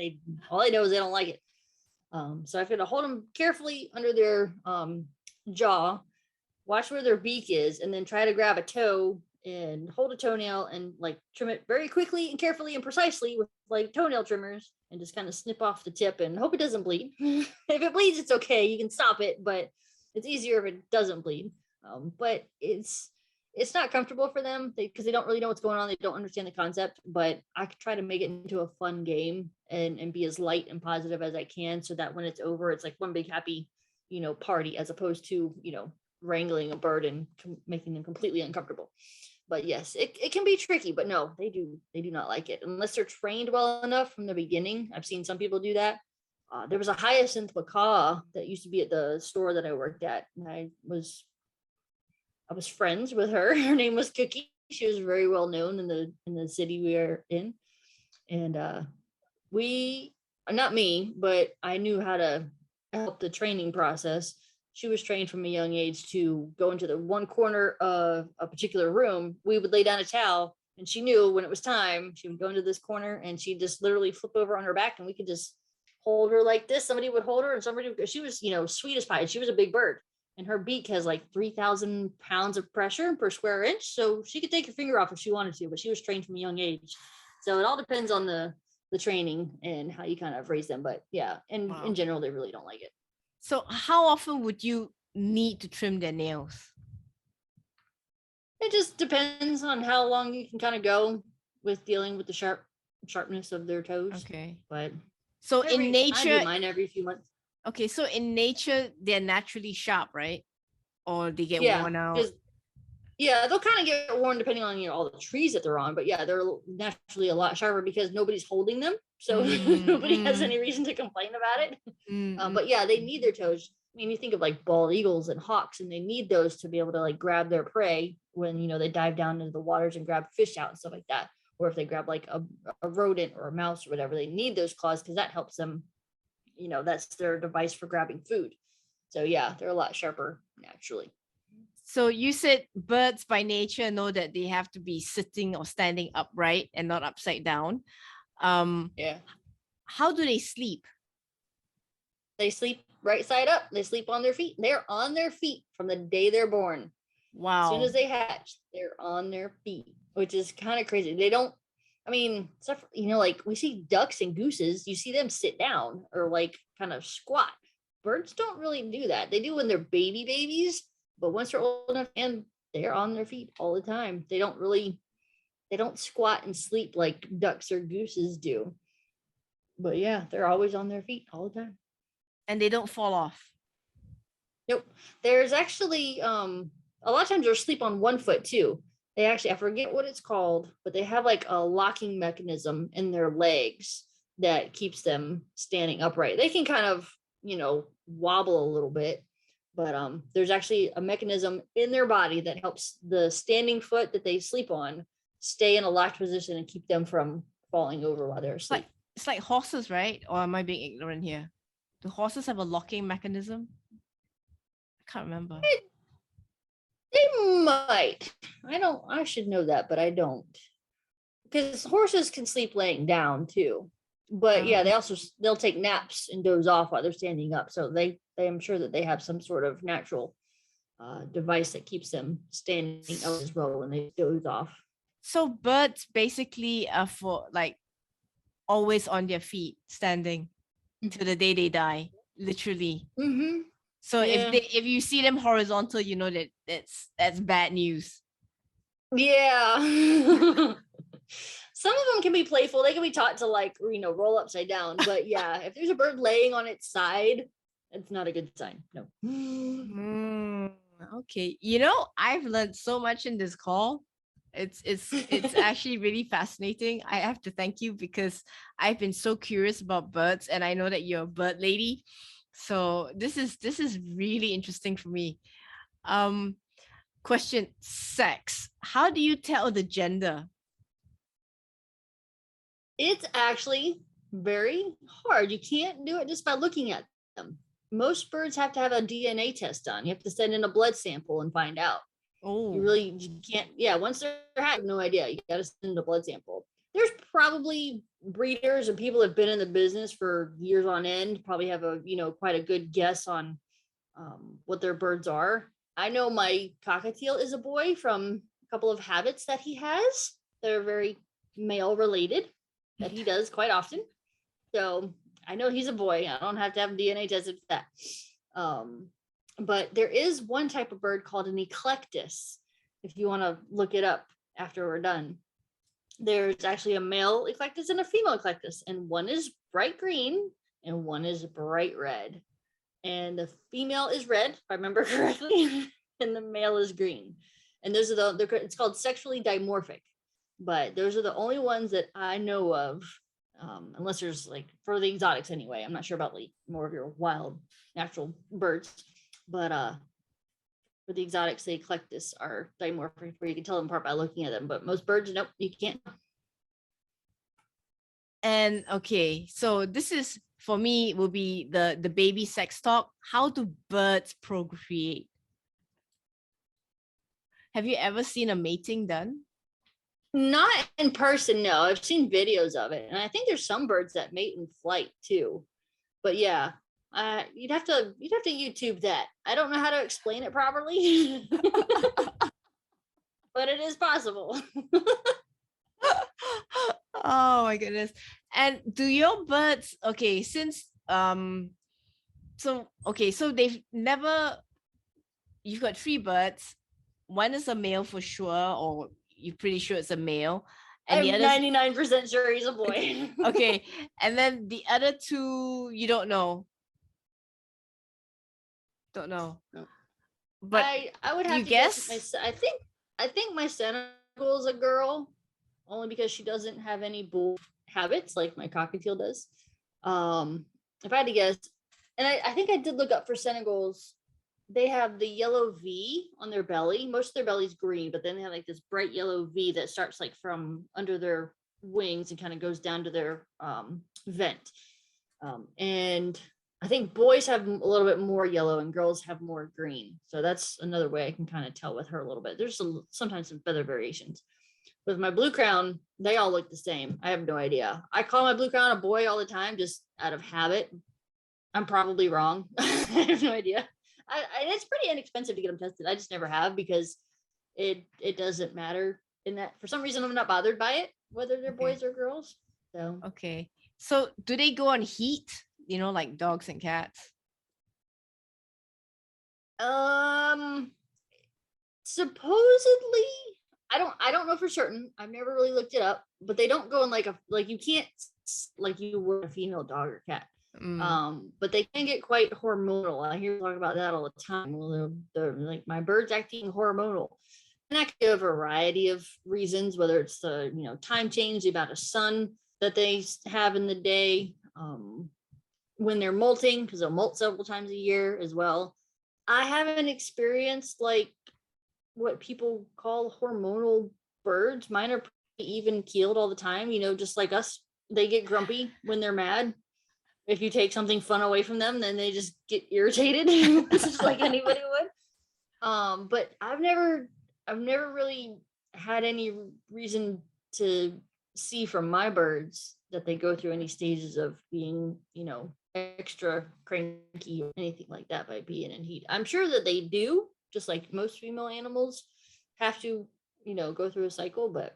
all they know is they don't like it. So I've got to hold them carefully under their jaw, watch where their beak is, and then try to grab a toe and hold a toenail and like trim it very quickly and carefully and precisely with like toenail trimmers, and just kind of snip off the tip and hope it doesn't bleed. If it bleeds, it's okay. You can stop it, but it's easier if it doesn't bleed. But it's not comfortable for them because they don't really know what's going on. They don't understand the concept, but I could try to make it into a fun game and be as light and positive as I can, so that when it's over, it's like one big happy, party, as opposed to, wrangling a bird and making them completely uncomfortable. But yes, it can be tricky, but no, they do not like it unless they're trained well enough from the beginning. I've seen some people do that. There was a hyacinth macaw that used to be at the store that I worked at, and I was friends with her. Her name was Cookie. She was very well known in the city we are in, and not me, but I knew how to help the training process. She was trained from a young age to go into the one corner of a particular room. We would lay down a towel, and she knew when it was time, she would go into this corner, and she'd just literally flip over on her back, and we could just hold her like this. Somebody would hold her, and she was, sweet as pie. She was a big bird, and her beak has like 3,000 pounds of pressure per square inch. So she could take her finger off if she wanted to, but she was trained from a young age. So it all depends on the training and how you kind of raise them. But yeah, and in general, they really don't like it. So how often would you need to trim their nails? It just depends on how long you can kind of go with dealing with the sharpness of their toes. Okay. But so in nature, I do mine every few months. Okay, so in nature, they're naturally sharp, right? Or they get worn out? Yeah, they'll kind of get worn depending on all the trees that they're on. But yeah, they're naturally a lot sharper because nobody's holding them. So nobody has any reason to complain about it. But yeah, they need their toes. I mean, you think of like bald eagles and hawks, and they need those to be able to like grab their prey when, they dive down into the waters and grab fish out and stuff like that. Or if they grab like a rodent or a mouse or whatever, they need those claws because that helps them. That's their device for grabbing food. So yeah, they're a lot sharper naturally. So you said birds by nature know that they have to be sitting or standing upright and not upside down. Yeah. How do they sleep? They sleep right side up. They sleep on their feet. They're on their feet from the day they're born. Wow. As soon as they hatch, they're on their feet, which is kind of crazy. They don't, stuff, like we see ducks and gooses, you see them sit down or like kind of squat. Birds don't really do that. They do when they're babies, but once they're old enough, and they're on their feet all the time. They don't squat and sleep like ducks or gooses do. But yeah, they're always on their feet all the time. And they don't fall off? Nope. There's actually, a lot of times they'll sleep on one foot too. They actually, I forget what it's called, but they have like a locking mechanism in their legs that keeps them standing upright. They can kind of, wobble a little bit, but there's actually a mechanism in their body that helps the standing foot that they sleep on stay in a locked position and keep them from falling over while they're asleep. It's like horses, right? Or am I being ignorant here? Do horses have a locking mechanism? I can't remember. They might. I should know that, but I don't. Because horses can sleep laying down too. But yeah, they'll take naps and doze off while they're standing up. So I'm sure that they have some sort of natural device that keeps them standing up as well when they doze off. So birds basically are for like always on their feet, standing to the day they die, literally. Mm-hmm. So if you see them horizontal, you know that's bad news. Yeah. Some of them can be playful. They can be taught to like, roll upside down. But yeah, if there's a bird laying on its side, it's not a good sign. No. Okay. I've learned so much in this call. It's actually really fascinating. I have to thank you because I've been so curious about birds, and I know that you're a bird lady. So this is really interesting for me. Question: sex. How do you tell the gender? It's actually very hard. You can't do it just by looking at them. most birds have to have a DNA test done. You have to send in a blood sample and find out. Oh, You can't. Yeah, once they're I have no idea. You got to send a blood sample. There's probably breeders and people that have been in the business for years on end. Probably have a quite a good guess on what their birds are. I know my cockatiel is a boy from a couple of habits that he has. They're very male related that he does quite often. So I know he's a boy. I don't have to have DNA tested for that. But there is one type of bird called an eclectus. If you want to look it up after we're done, there's actually a male eclectus and a female eclectus, and one is bright green and one is bright red. And the female is red, if I remember correctly, and the male is green. And those are it's called sexually dimorphic, but those are the only ones that I know of, unless there's like for the exotics anyway. I'm not sure about like more of your wild natural birds, but for the exotics, the eclectus are dimorphic, where you can tell them apart by looking at them. But most birds, nope, you can't. And okay, so this is for me will be the baby sex talk. How do birds procreate? Have you ever seen a mating done? Not in person, no. I've seen videos of it, and I think there's some birds that mate in flight too. But yeah, you'd have to YouTube that. I don't know how to explain it properly, but it is possible. Oh my goodness. And do your birds, okay, since so they've never, you've got 3 birds. One is a male for sure, or you're pretty sure it's a male. And I'm the other 99% sure he's a boy. Okay. And then the other 2 you don't know. Don't know. No. But I would have to guess. I think my Senegal is a girl, only because she doesn't have any bull habits like my cockatiel does. If I had to guess, and I think I did look up for Senegals, they have the yellow V on their belly. Most of their belly's green, but then they have like this bright yellow V that starts like from under their wings and kind of goes down to their vent. And I think boys have a little bit more yellow and girls have more green. So that's another way I can kind of tell with her a little bit. There's sometimes some feather variations. With my blue crown, they all look the same. I have no idea. I call my blue crown a boy all the time, just out of habit. I'm probably wrong. I have no idea. It's pretty inexpensive to get them tested. I just never have, because it doesn't matter in that. For some reason, I'm not bothered by it, whether they're boys or girls. So okay. So do they go on heat? Like dogs and cats? Supposedly, I don't know for certain. I've never really looked it up, but they don't go in like you can't like you would a female dog or cat. But they can get quite hormonal. I hear talk about that all the time. Well, they're like, my bird's acting hormonal, and that could be a variety of reasons, whether it's the time change, the amount of sun that they have in the day, when they're molting, because they'll molt several times a year as well. I haven't experienced like what people call hormonal birds. Mine are pretty even keeled all the time, just like us. They get grumpy when they're mad. If you take something fun away from them, then they just get irritated, just like anybody would. But I've never really had any reason to see from my birds that they go through any stages of being, extra cranky or anything like that by being in heat. I'm sure that they do, just like most female animals have to, go through a cycle, but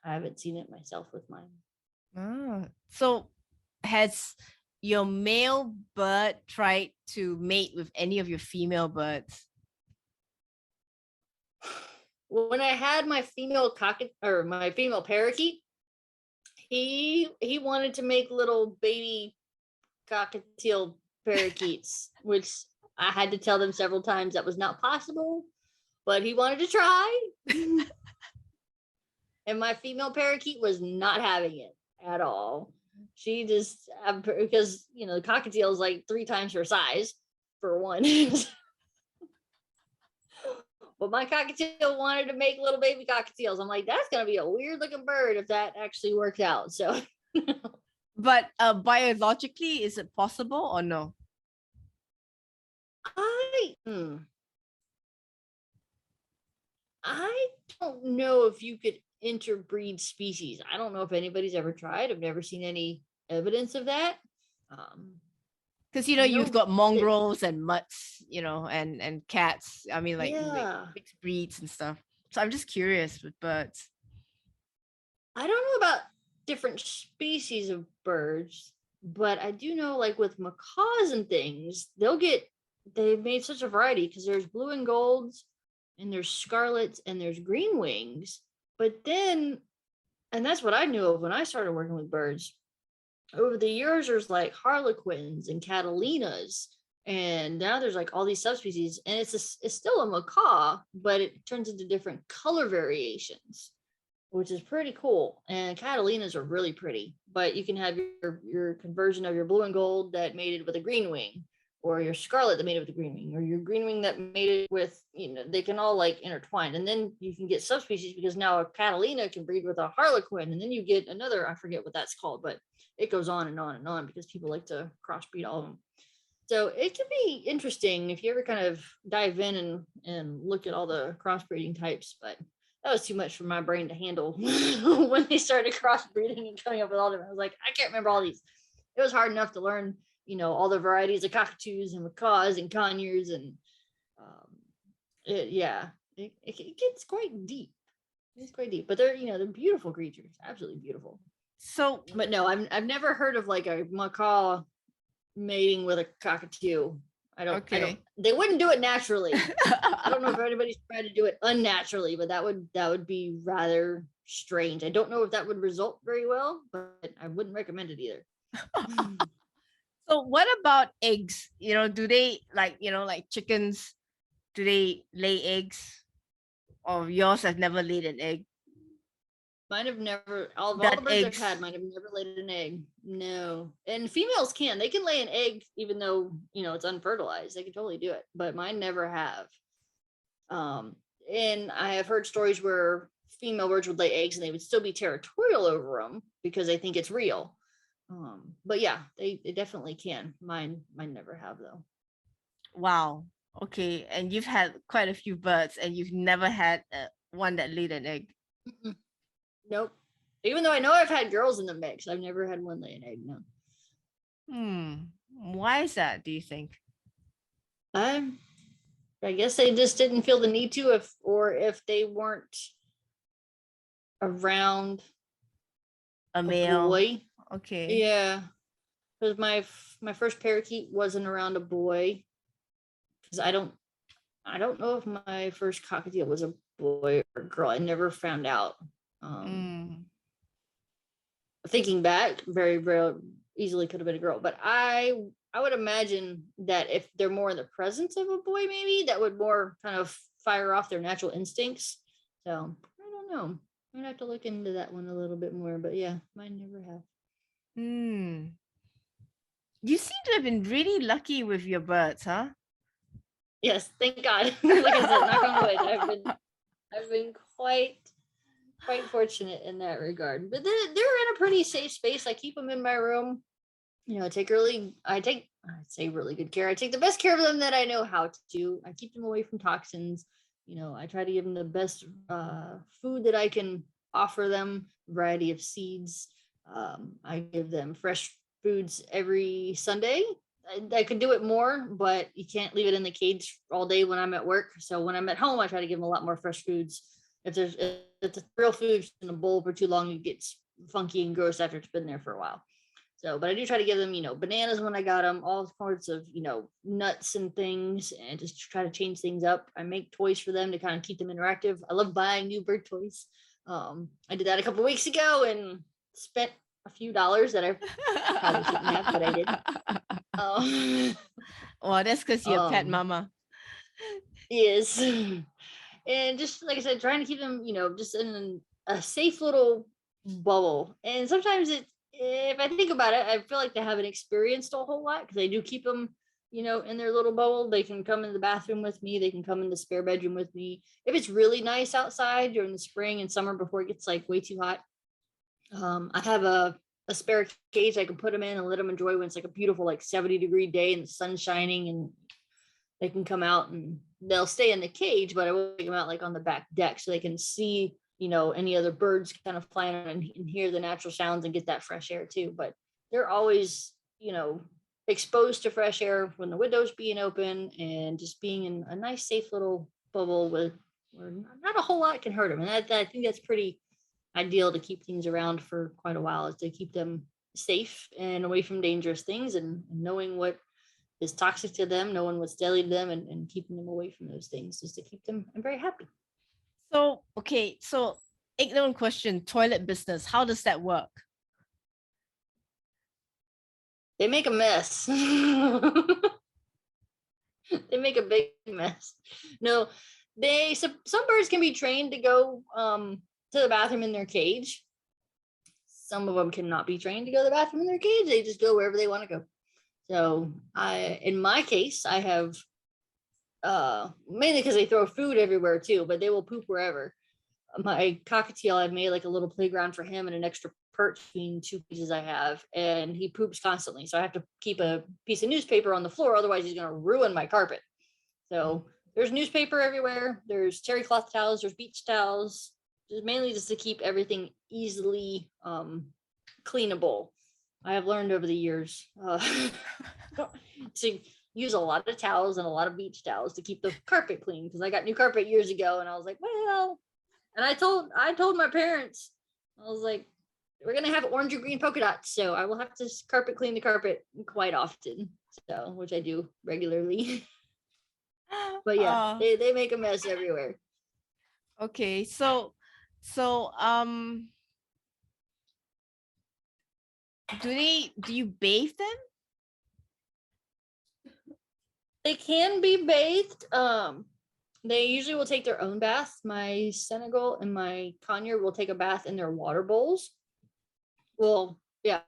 I haven't seen it myself with mine. So has your male bird tried to mate with any of your female birds? When I had my female my female parakeet, he wanted to make little baby cockatiel parakeets, which I had to tell them several times that was not possible, but he wanted to try. And my female parakeet was not having it at all. She just, because the cockatiel is like 3 times her size for one. But my cockatiel wanted to make little baby cockatiels. I'm like, that's gonna be a weird looking bird if that actually works out. So but biologically, is it possible or no? I don't know if you could interbreed species. I don't know if anybody's ever tried. I've never seen any evidence of that. Because you've got mongrels and mutts, and cats. I mean, like mixed breeds and stuff. So I'm just curious with birds. I don't know about different species of birds, but I do know, like with macaws and things, they've made such a variety, because there's blue and golds, and there's scarlets, and there's green wings. But then, and that's what I knew of when I started working with birds. Over the years, there's like harlequins and catalinas, and now there's like all these subspecies, and it's still a macaw, but it turns into different color variations, which is pretty cool. And catalinas are really pretty, but you can have your conversion of your blue and gold that mated with a green wing, or your scarlet that made it with a green wing, or your green wing that made it with, they can all like intertwine. And then you can get subspecies, because now a Catalina can breed with a Harlequin, and then you get another, I forget what that's called, but it goes on and on and on, because people like to crossbreed all of them. So it can be interesting if you ever kind of dive in and look at all the crossbreeding types, but that was too much for my brain to handle when they started crossbreeding and coming up with all of them. I was like, I can't remember all these. It was hard enough to learn all the varieties of cockatoos and macaws and conures, and it gets quite deep. It's quite deep, but they're beautiful creatures, absolutely beautiful. So, but no, I've never heard of like a macaw mating with a cockatoo. I don't. They wouldn't do it naturally. I don't know if anybody's tried to do it unnaturally, but that would be rather strange. I don't know if that would result very well, but I wouldn't recommend it either. So what about eggs? Do they like chickens? Do they lay eggs? Or yours have never laid an egg? Mine have never. All the birds I've had, mine have never laid an egg. No, and females can. They can lay an egg even though it's unfertilized. They can totally do it, but mine never have. And I have heard stories where female birds would lay eggs and they would still be territorial over them because they think it's real. But yeah, they definitely can. Mine never have though. Wow. Okay, and you've had quite a few birds, and you've never had one that laid an egg. Mm-mm. Nope. Even though I know I've had girls in the mix, I've never had one lay an egg. No. Why is that, do you think? I guess they just didn't feel the need to, if they weren't around a male boy. Okay. Yeah. Because my first parakeet wasn't around a boy. Because I don't know if my first cockatiel was a boy or a girl. I never found out. Thinking back, very, very easily could have been a girl, but I would imagine that if they're more in the presence of a boy, maybe that would more kind of fire off their natural instincts. So I don't know. I'm gonna have to look into that one a little bit more, but yeah, mine never have. You seem to have been really lucky with your birds, huh? Yes, thank God. Like I said, knock on wood. I've been quite fortunate in that regard. But they're in a pretty safe space. I keep them in my room. I take really good care. I take the best care of them that I know how to. I keep them away from toxins. I try to give them the best food that I can offer them, variety of seeds. I give them fresh foods every Sunday. I could do it more, but you can't leave it in the cage all day when I'm at work. So when I'm at home, I try to give them a lot more fresh foods. If it's real food in a bowl for too long, it gets funky and gross after it's been there for a while. So, but I do try to give them, bananas when I got them, all sorts of, nuts and things, and just try to change things up. I make toys for them to kind of keep them interactive. I love buying new bird toys. I did that a couple of weeks ago and spent a few dollars that I probably shouldn't have, but I did. Well, that's because you're a pet mama. Yes. And just like I said, trying to keep them, just in a safe little bubble. And sometimes if I think about it, I feel like they haven't experienced a whole lot, because I do keep them, in their little bubble. They can come in the bathroom with me. They can come in the spare bedroom with me. If it's really nice outside during the spring and summer before it gets like way too hot, I have a spare cage I can put them in and let them enjoy when it's like a beautiful, like 70-degree day and the sun's shining, and they can come out and they'll stay in the cage, but I will take them out like on the back deck so they can see, any other birds kind of flying and hear the natural sounds and get that fresh air too. But they're always, exposed to fresh air when the window's being open and just being in a nice, safe little bubble where not a whole lot can hurt them. And I think that's pretty ideal to keep things around for quite a while, is to keep them safe and away from dangerous things and knowing what is toxic to them, knowing what's deadly to them, and keeping them away from those things just to keep them very happy. So, okay, so ignorant question, toilet business, how does that work? They make a mess. They make a big mess. No, some birds can be trained to go to the bathroom in their cage. Some of them cannot be trained to go to the bathroom in their cage. They just go wherever they want to go. So in my case, I have mainly because they throw food everywhere too, but they will poop wherever. My cockatiel, I've made like a little playground for him and an extra perch between two cages I have, and he poops constantly. So I have to keep a piece of newspaper on the floor, otherwise he's going to ruin my carpet. So there's newspaper everywhere. There's terry cloth towels. There's beach towels. Mainly just to keep everything easily cleanable. I have learned over the years to use a lot of towels and a lot of beach towels to keep the carpet clean, because I got new carpet years ago and I was like, well, and I told my parents, I was like, we're gonna have orange or green polka dots, so I will have to carpet clean the carpet quite often, so which I do regularly. But yeah, they make a mess everywhere. Okay, so do you bathe them? They can be bathed. They usually will take their own bath. My Senegal and my conure will take a bath in their water bowls. Well, yeah,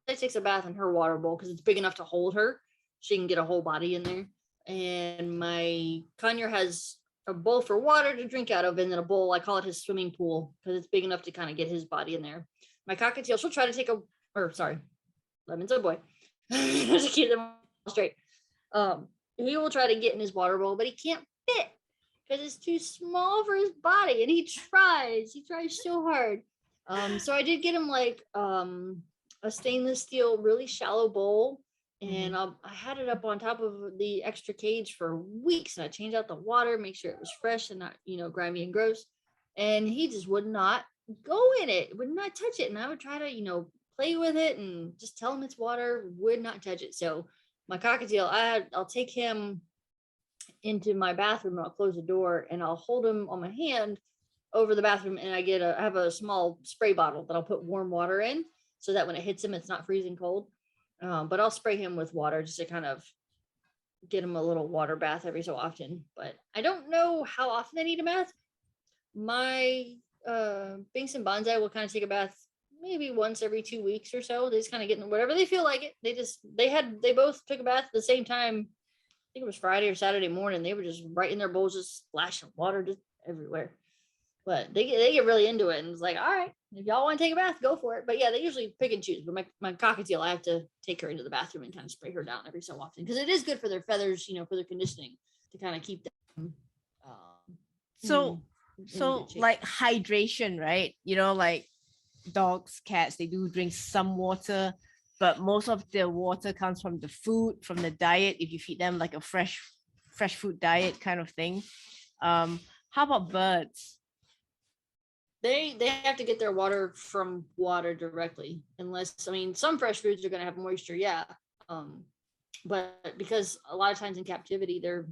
she takes a bath in her water bowl because it's big enough to hold her. She can get a whole body in there. And my conure has a bowl for water to drink out of, and then a bowl, I call it his swimming pool, because it's big enough to kind of get his body in there. My cockatiel, she'll try to take Lemon's a boy, to keep them straight. He will try to get in his water bowl, but he can't fit because it's too small for his body, and he tries so hard. So I did get him like a stainless steel, really shallow bowl. And I had it up on top of the extra cage for weeks, and I changed out the water, make sure it was fresh and not, grimy and gross. And he just would not go in it, would not touch it. And I would try to, play with it and just tell him it's water, would not touch it. So my cockatiel, I'll take him into my bathroom and I'll close the door and I'll hold him on my hand over the bathroom, and I have a small spray bottle that I'll put warm water in so that when it hits him, it's not freezing cold. But I'll spray him with water just to kind of get him a little water bath every so often. But I don't know how often they need a bath. My Binks and Bonsai will kind of take a bath maybe once every 2 weeks or so. They just kind of get in whatever they feel like it. They both took a bath at the same time. I think it was Friday or Saturday morning. They were just right in their bowls, just splashing water just everywhere. But they get really into it, and it's like, all right, if y'all want to take a bath, go for it. But yeah, they usually pick and choose. But my cockatiel, I have to take her into the bathroom and kind of spray her down every so often, because it is good for their feathers, for their conditioning, to kind of keep them. So like hydration, right? Like dogs, cats, they do drink some water, but most of their water comes from the food, from the diet. If you feed them like a fresh food diet kind of thing. How about birds? They have to get their water from water directly, unless, some fresh foods are going to have moisture, yeah. But because a lot of times in captivity, their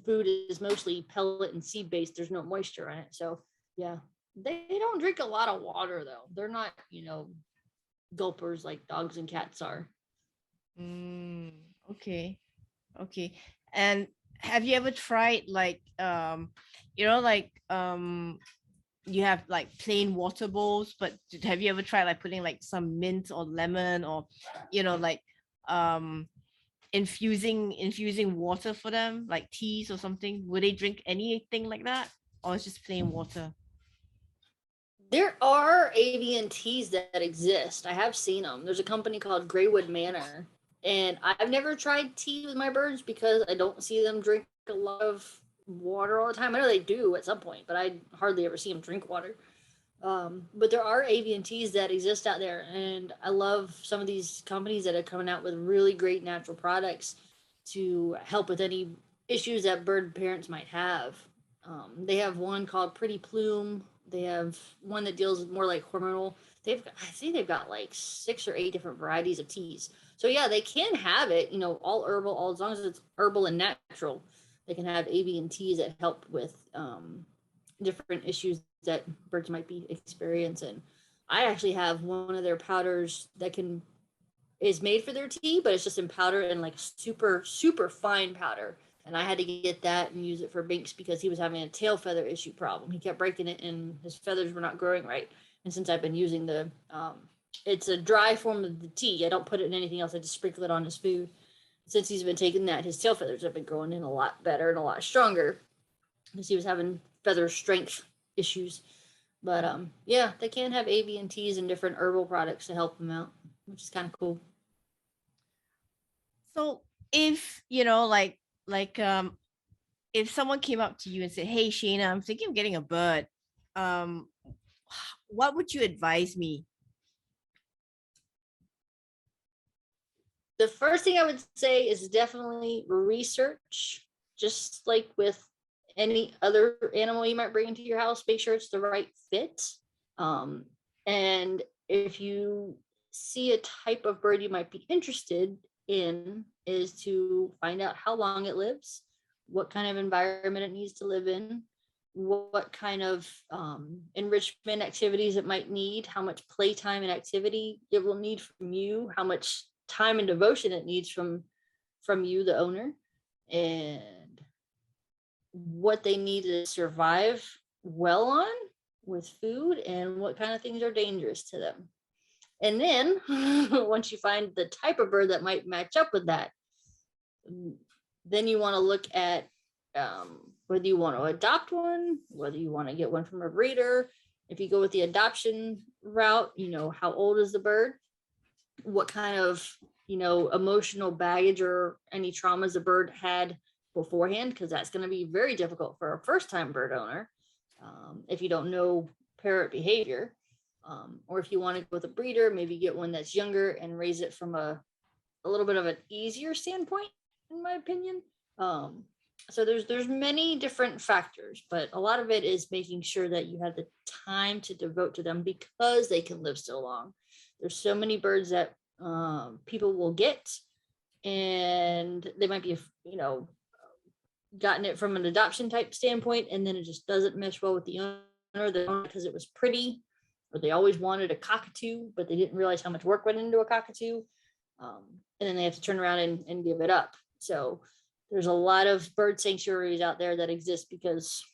food is mostly pellet and seed based, there's no moisture in it. So yeah, they don't drink a lot of water though. They're not, gulpers like dogs and cats are. Okay. And have you ever tried you have like plain water bowls, but have you ever tried like putting like some mint or lemon or infusing water for them, like teas or something? Would they drink anything like that, or it's just plain water? There are avian teas that exist. I have seen them. There's a company called Greywood Manor, And I've never tried tea with my birds because I don't see them drink a lot of water all the time. I know they do at some point, but I hardly ever see them drink water. But there are avian teas that exist out there, and I love some of these companies that are coming out with really great natural products to help with any issues that bird parents might have. They have one called Pretty Plume. They have one that deals with more like hormonal. I think they've got like 6 or 8 different varieties of teas. So yeah, they can have it, all herbal, all as long as it's herbal and natural. They can have avian teas that help with different issues that birds might be experiencing. I actually have one of their powders that is made for their tea, but it's just in powder and like super, super fine powder. And I had to get that and use it for Binks because he was having a tail feather issue problem. He kept breaking it and his feathers were not growing right. And since I've been using it's a dry form of the tea. I don't put it in anything else. I just sprinkle it on his food. Since he's been taking that, his tail feathers have been growing in a lot better and a lot stronger because he was having feather strength issues. But yeah, they can have avian teas and different herbal products to help them out, which is kind of cool. So if if someone came up to you and said, "Hey, Shana, I'm thinking of getting a bird," what would you advise me? The first thing I would say is definitely research, just like with any other animal you might bring into your house. Make sure it's the right fit. And if you see a type of bird you might be interested in, is to find out how long it lives, what kind of environment it needs to live in, what kind of enrichment activities it might need, how much playtime and activity it will need from you, how much time and devotion it needs from you, the owner, and what they need to survive well on with food, and what kind of things are dangerous to them. And then once you find the type of bird that might match up with that, then you want to look at whether you want to adopt one, whether you want to get one from a breeder. If you go with the adoption route, how old is the bird? What kind of, emotional baggage or any traumas the bird had beforehand, because that's going to be very difficult for a first-time bird owner if you don't know parrot behavior. Or if you want to go with a breeder, maybe get one that's younger and raise it from a little bit of an easier standpoint, in my opinion. So there's many different factors, but a lot of it is making sure that you have the time to devote to them because they can live so long. There's so many birds that people will get, and they might be, gotten it from an adoption type standpoint, and then it just doesn't mesh well with the owner because it was pretty, or they always wanted a cockatoo, but they didn't realize how much work went into a cockatoo. And then they have to turn around and give it up. So there's a lot of bird sanctuaries out there that exist because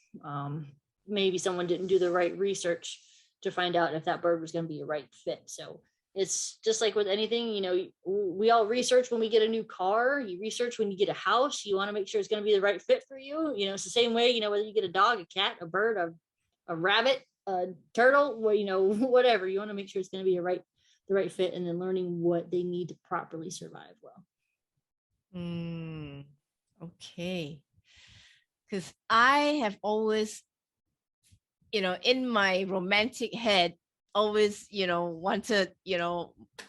maybe someone didn't do the right research to find out if that bird was going to be a right fit. So it's just like with anything, we all research when we get a new car. You research when you get a house. You want to make sure it's going to be the right fit for you. It's the same way, whether you get a dog, a cat, a bird, a rabbit, a turtle, whatever. You want to make sure it's going to be the right fit, and then learning what they need to properly survive well. Okay. Because I have always, in my romantic head, always, wanted,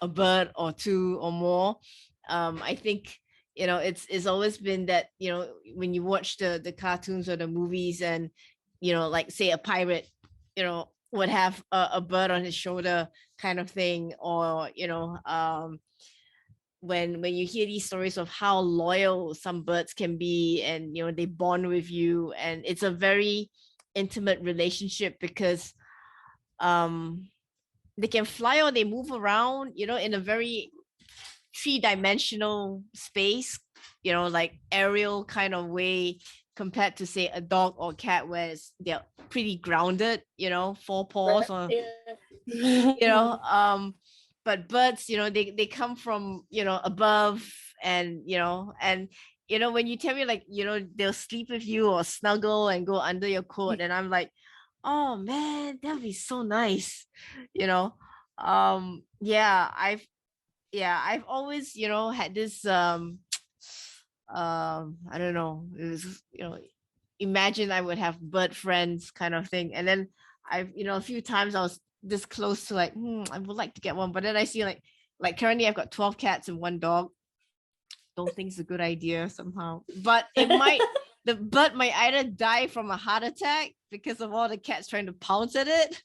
a bird or two or more. I think, it's always been that, when you watch the cartoons or the movies and, like say a pirate, would have a bird on his shoulder kind of thing, or, when you hear these stories of how loyal some birds can be, and they bond with you, and it's a very intimate relationship because they can fly or they move around, in a very three-dimensional space, like aerial kind of way, compared to say a dog or cat where they're pretty grounded, 4 paws or but birds, they come from, above, and when you tell me, like, they'll sleep with you or snuggle and go under your coat, and I'm like, oh man, that'd be so nice. Yeah, yeah, I've always, had this I don't know, it was, imagine I would have bird friends kind of thing. And then I've, a few times I was this close to like, I would like to get one, but then I see like currently I've got 12 cats and 1 dog. Don't think it's a good idea somehow, but the bird might either die from a heart attack because of all the cats trying to pounce at it.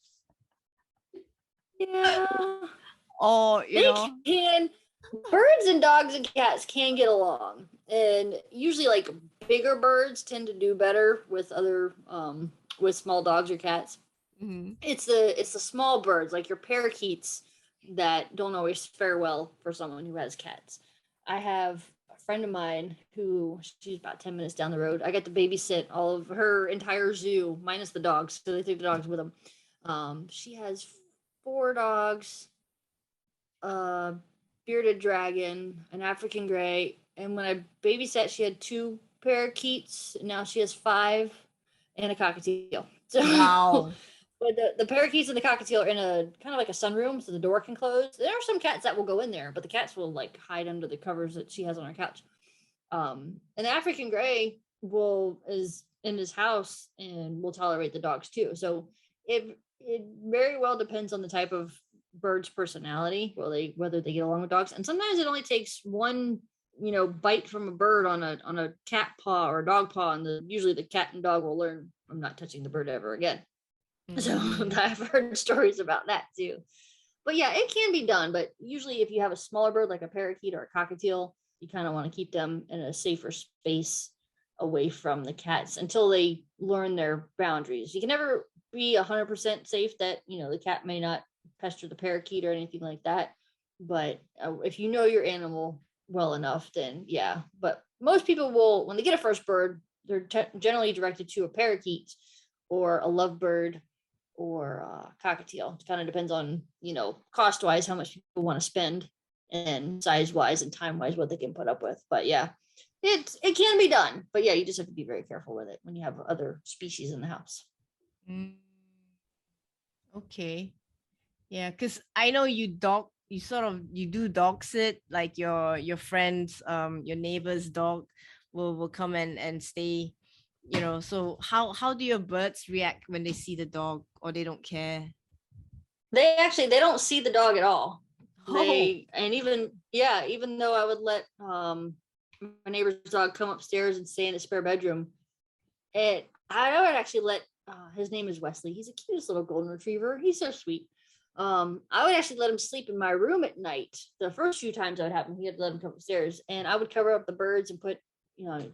Yeah. Or, birds and dogs and cats can get along, and usually like bigger birds tend to do better with other with small dogs or cats. Mm-hmm. It's the small birds like your parakeets that don't always fare well for someone who has cats. I have a friend of mine who, she's about 10 minutes down the road. I got to babysit all of her entire zoo minus the dogs, so they take the dogs with them. She has 4 dogs, bearded dragon, an African gray, and when I babysat, she had 2 parakeets. Now she has 5 and a cockatiel. So, wow. But the parakeets and the cockatiel are in a kind of like a sunroom, so the door can close. There are some cats that will go in there, but the cats will like hide under the covers that she has on her couch. And the African gray is in his house and will tolerate the dogs too. So it very well depends on the type of bird's personality, whether they get along with dogs. And sometimes it only takes one bite from a bird on a cat paw or a dog paw, and usually the cat and dog will learn, I'm not touching the bird ever again. So I've heard stories about that too. But yeah, it can be done. But usually if you have a smaller bird like a parakeet or a cockatiel, you kind of want to keep them in a safer space away from the cats until they learn their boundaries. You can never be 100% safe that, the cat may not pester the parakeet or anything like that. But if you know your animal well enough, then yeah. But most people will, when they get a first bird, they're generally directed to a parakeet or a lovebird or cockatiel. It kind of depends on, cost wise, how much people want to spend, and size wise and time wise, what they can put up with. But yeah, it can be done. But yeah, you just have to be very careful with it when you have other species in the house. Okay. Yeah, because I know you do dog sit, like your friends, your neighbor's dog will come and stay. So how do your birds react when they see the dog, or they don't care? They don't see the dog at all. Even though I would let my neighbor's dog come upstairs and stay in a spare bedroom, I would actually let his name is Wesley. He's the cutest little golden retriever. He's so sweet. I would actually let him sleep in my room at night. The first few times I would have him, he had to let him come upstairs, and I would cover up the birds and put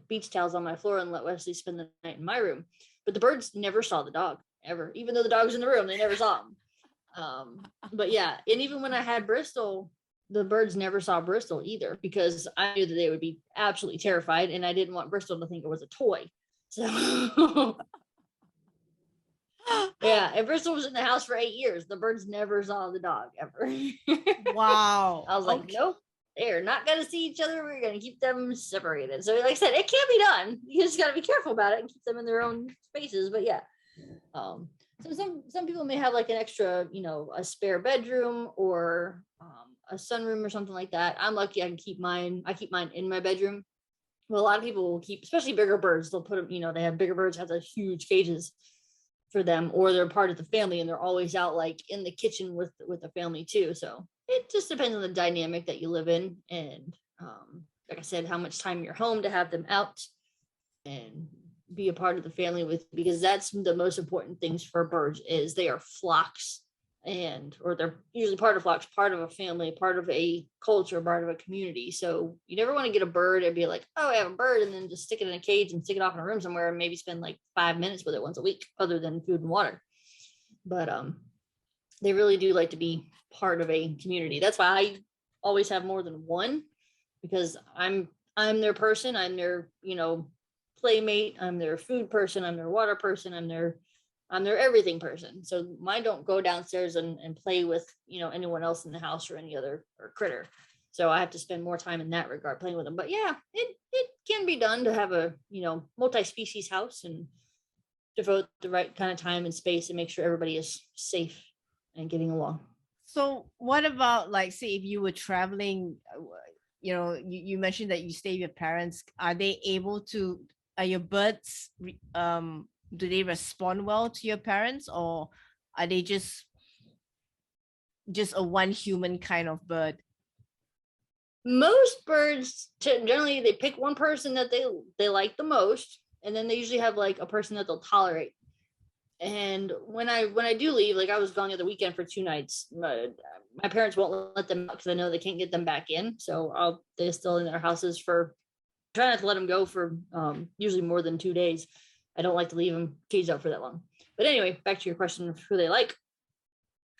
beach towels on my floor and let Wesley spend the night in my room. But the birds never saw the dog ever, even though the dog was in the room. They never saw him. But yeah, and even when I had Bristol, the birds never saw Bristol either, because I knew that they would be absolutely terrified, and I didn't want Bristol to think it was a toy. So yeah, and Bristol was in the house for 8 years. The birds never saw the dog ever. Wow. I was like, nope, they're not going to see each other. We're going to keep them separated. So like I said, it can be done. You just got to be careful about it and keep them in their own spaces. But yeah. So some people may have like an extra, a spare bedroom or a sunroom or something like that. I'm lucky I keep mine in my bedroom. Well, a lot of people will keep, especially bigger birds, they'll put them, they have bigger birds, have those huge cages for them, or they're part of the family and they're always out like in the kitchen with the family too. So it just depends on the dynamic that you live in, and like I said, how much time you're home to have them out and be a part of the family with, because that's the most important things for birds, is they are flocks, or they're usually part of flocks, part of a family, part of a culture, part of a community. So you never want to get a bird and be like, oh, I have a bird, and then just stick it in a cage and stick it off in a room somewhere and maybe spend like 5 minutes with it once a week, other than food and water. But they really do like to be part of a community. That's why I always have more than one, because I'm their person, I'm their playmate, I'm their food person, I'm their water person, I'm their everything person. So mine don't go downstairs and play with anyone else in the house or any other critter. So I have to spend more time in that regard playing with them. But yeah, it can be done to have a multi-species house and devote the right kind of time and space and make sure everybody is safe and getting along. So what about like, say, if you were traveling, you mentioned that you stay with your parents. Are they able to, are your birds, do they respond well to your parents, or are they just a one human kind of bird? Most birds generally they pick one person that they like the most, and then they usually have like a person that they'll tolerate. And when I do leave, like I was gone the other weekend for 2 nights, my parents won't let them out because I know they can't get them back in. So they're still in their houses for, try not to let them go for usually more than 2 days. I don't like to leave them caged out for that long. But anyway, back to your question of who they like.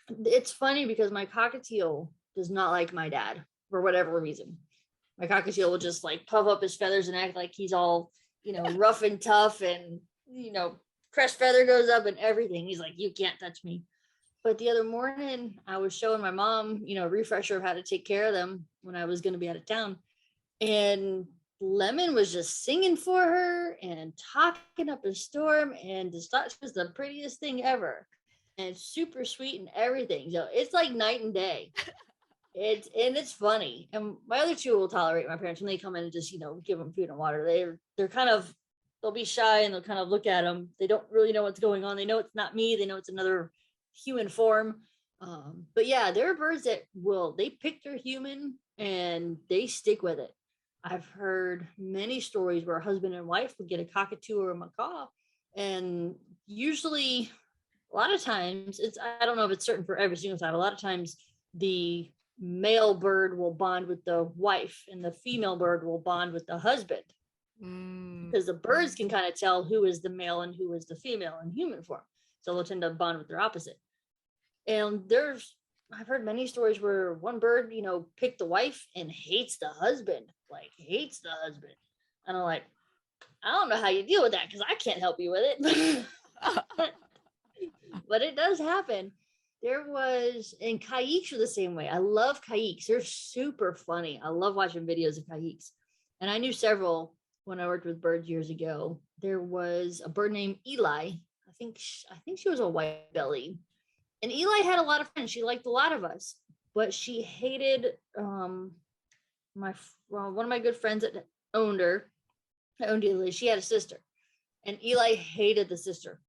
It's funny because my cockatiel does not like my dad for whatever reason. My cockatiel will just like puff up his feathers and act like he's all, rough and tough, and, crest feather goes up and everything. He's like, you can't touch me. But the other morning I was showing my mom, a refresher of how to take care of them when I was going to be out of town. And Lemon was just singing for her and talking up a storm, and just thought she was the prettiest thing ever. And super sweet and everything. So it's like night and day. It's funny. And my other 2 will tolerate my parents when they come in and just, give them food and water. They're kind of, they'll be shy and they'll kind of look at them. They don't really know what's going on. They know it's not me. They know it's another human form. But yeah, there are birds that they pick their human and they stick with it. I've heard many stories where a husband and wife would get a cockatoo or a macaw, and usually, a lot of times, I don't know if it's certain for every single time. A lot of times, the male bird will bond with the wife, and the female bird will bond with the husband, because the birds can kind of tell who is the male and who is the female in human form. So they'll tend to bond with their opposite. And I've heard many stories where one bird, picked the wife and hates the husband, And I'm like, I don't know how you deal with that because I can't help you with it. But it does happen. And caiques are the same way. I love caiques. They're super funny. I love watching videos of caiques. And I knew several when I worked with birds years ago. There was a bird named Eli. I think she was a white belly. And Eli had a lot of friends. She liked a lot of us, but she hated one of my good friends that owned her. I owned Eli. She had a sister, and Eli hated the sister.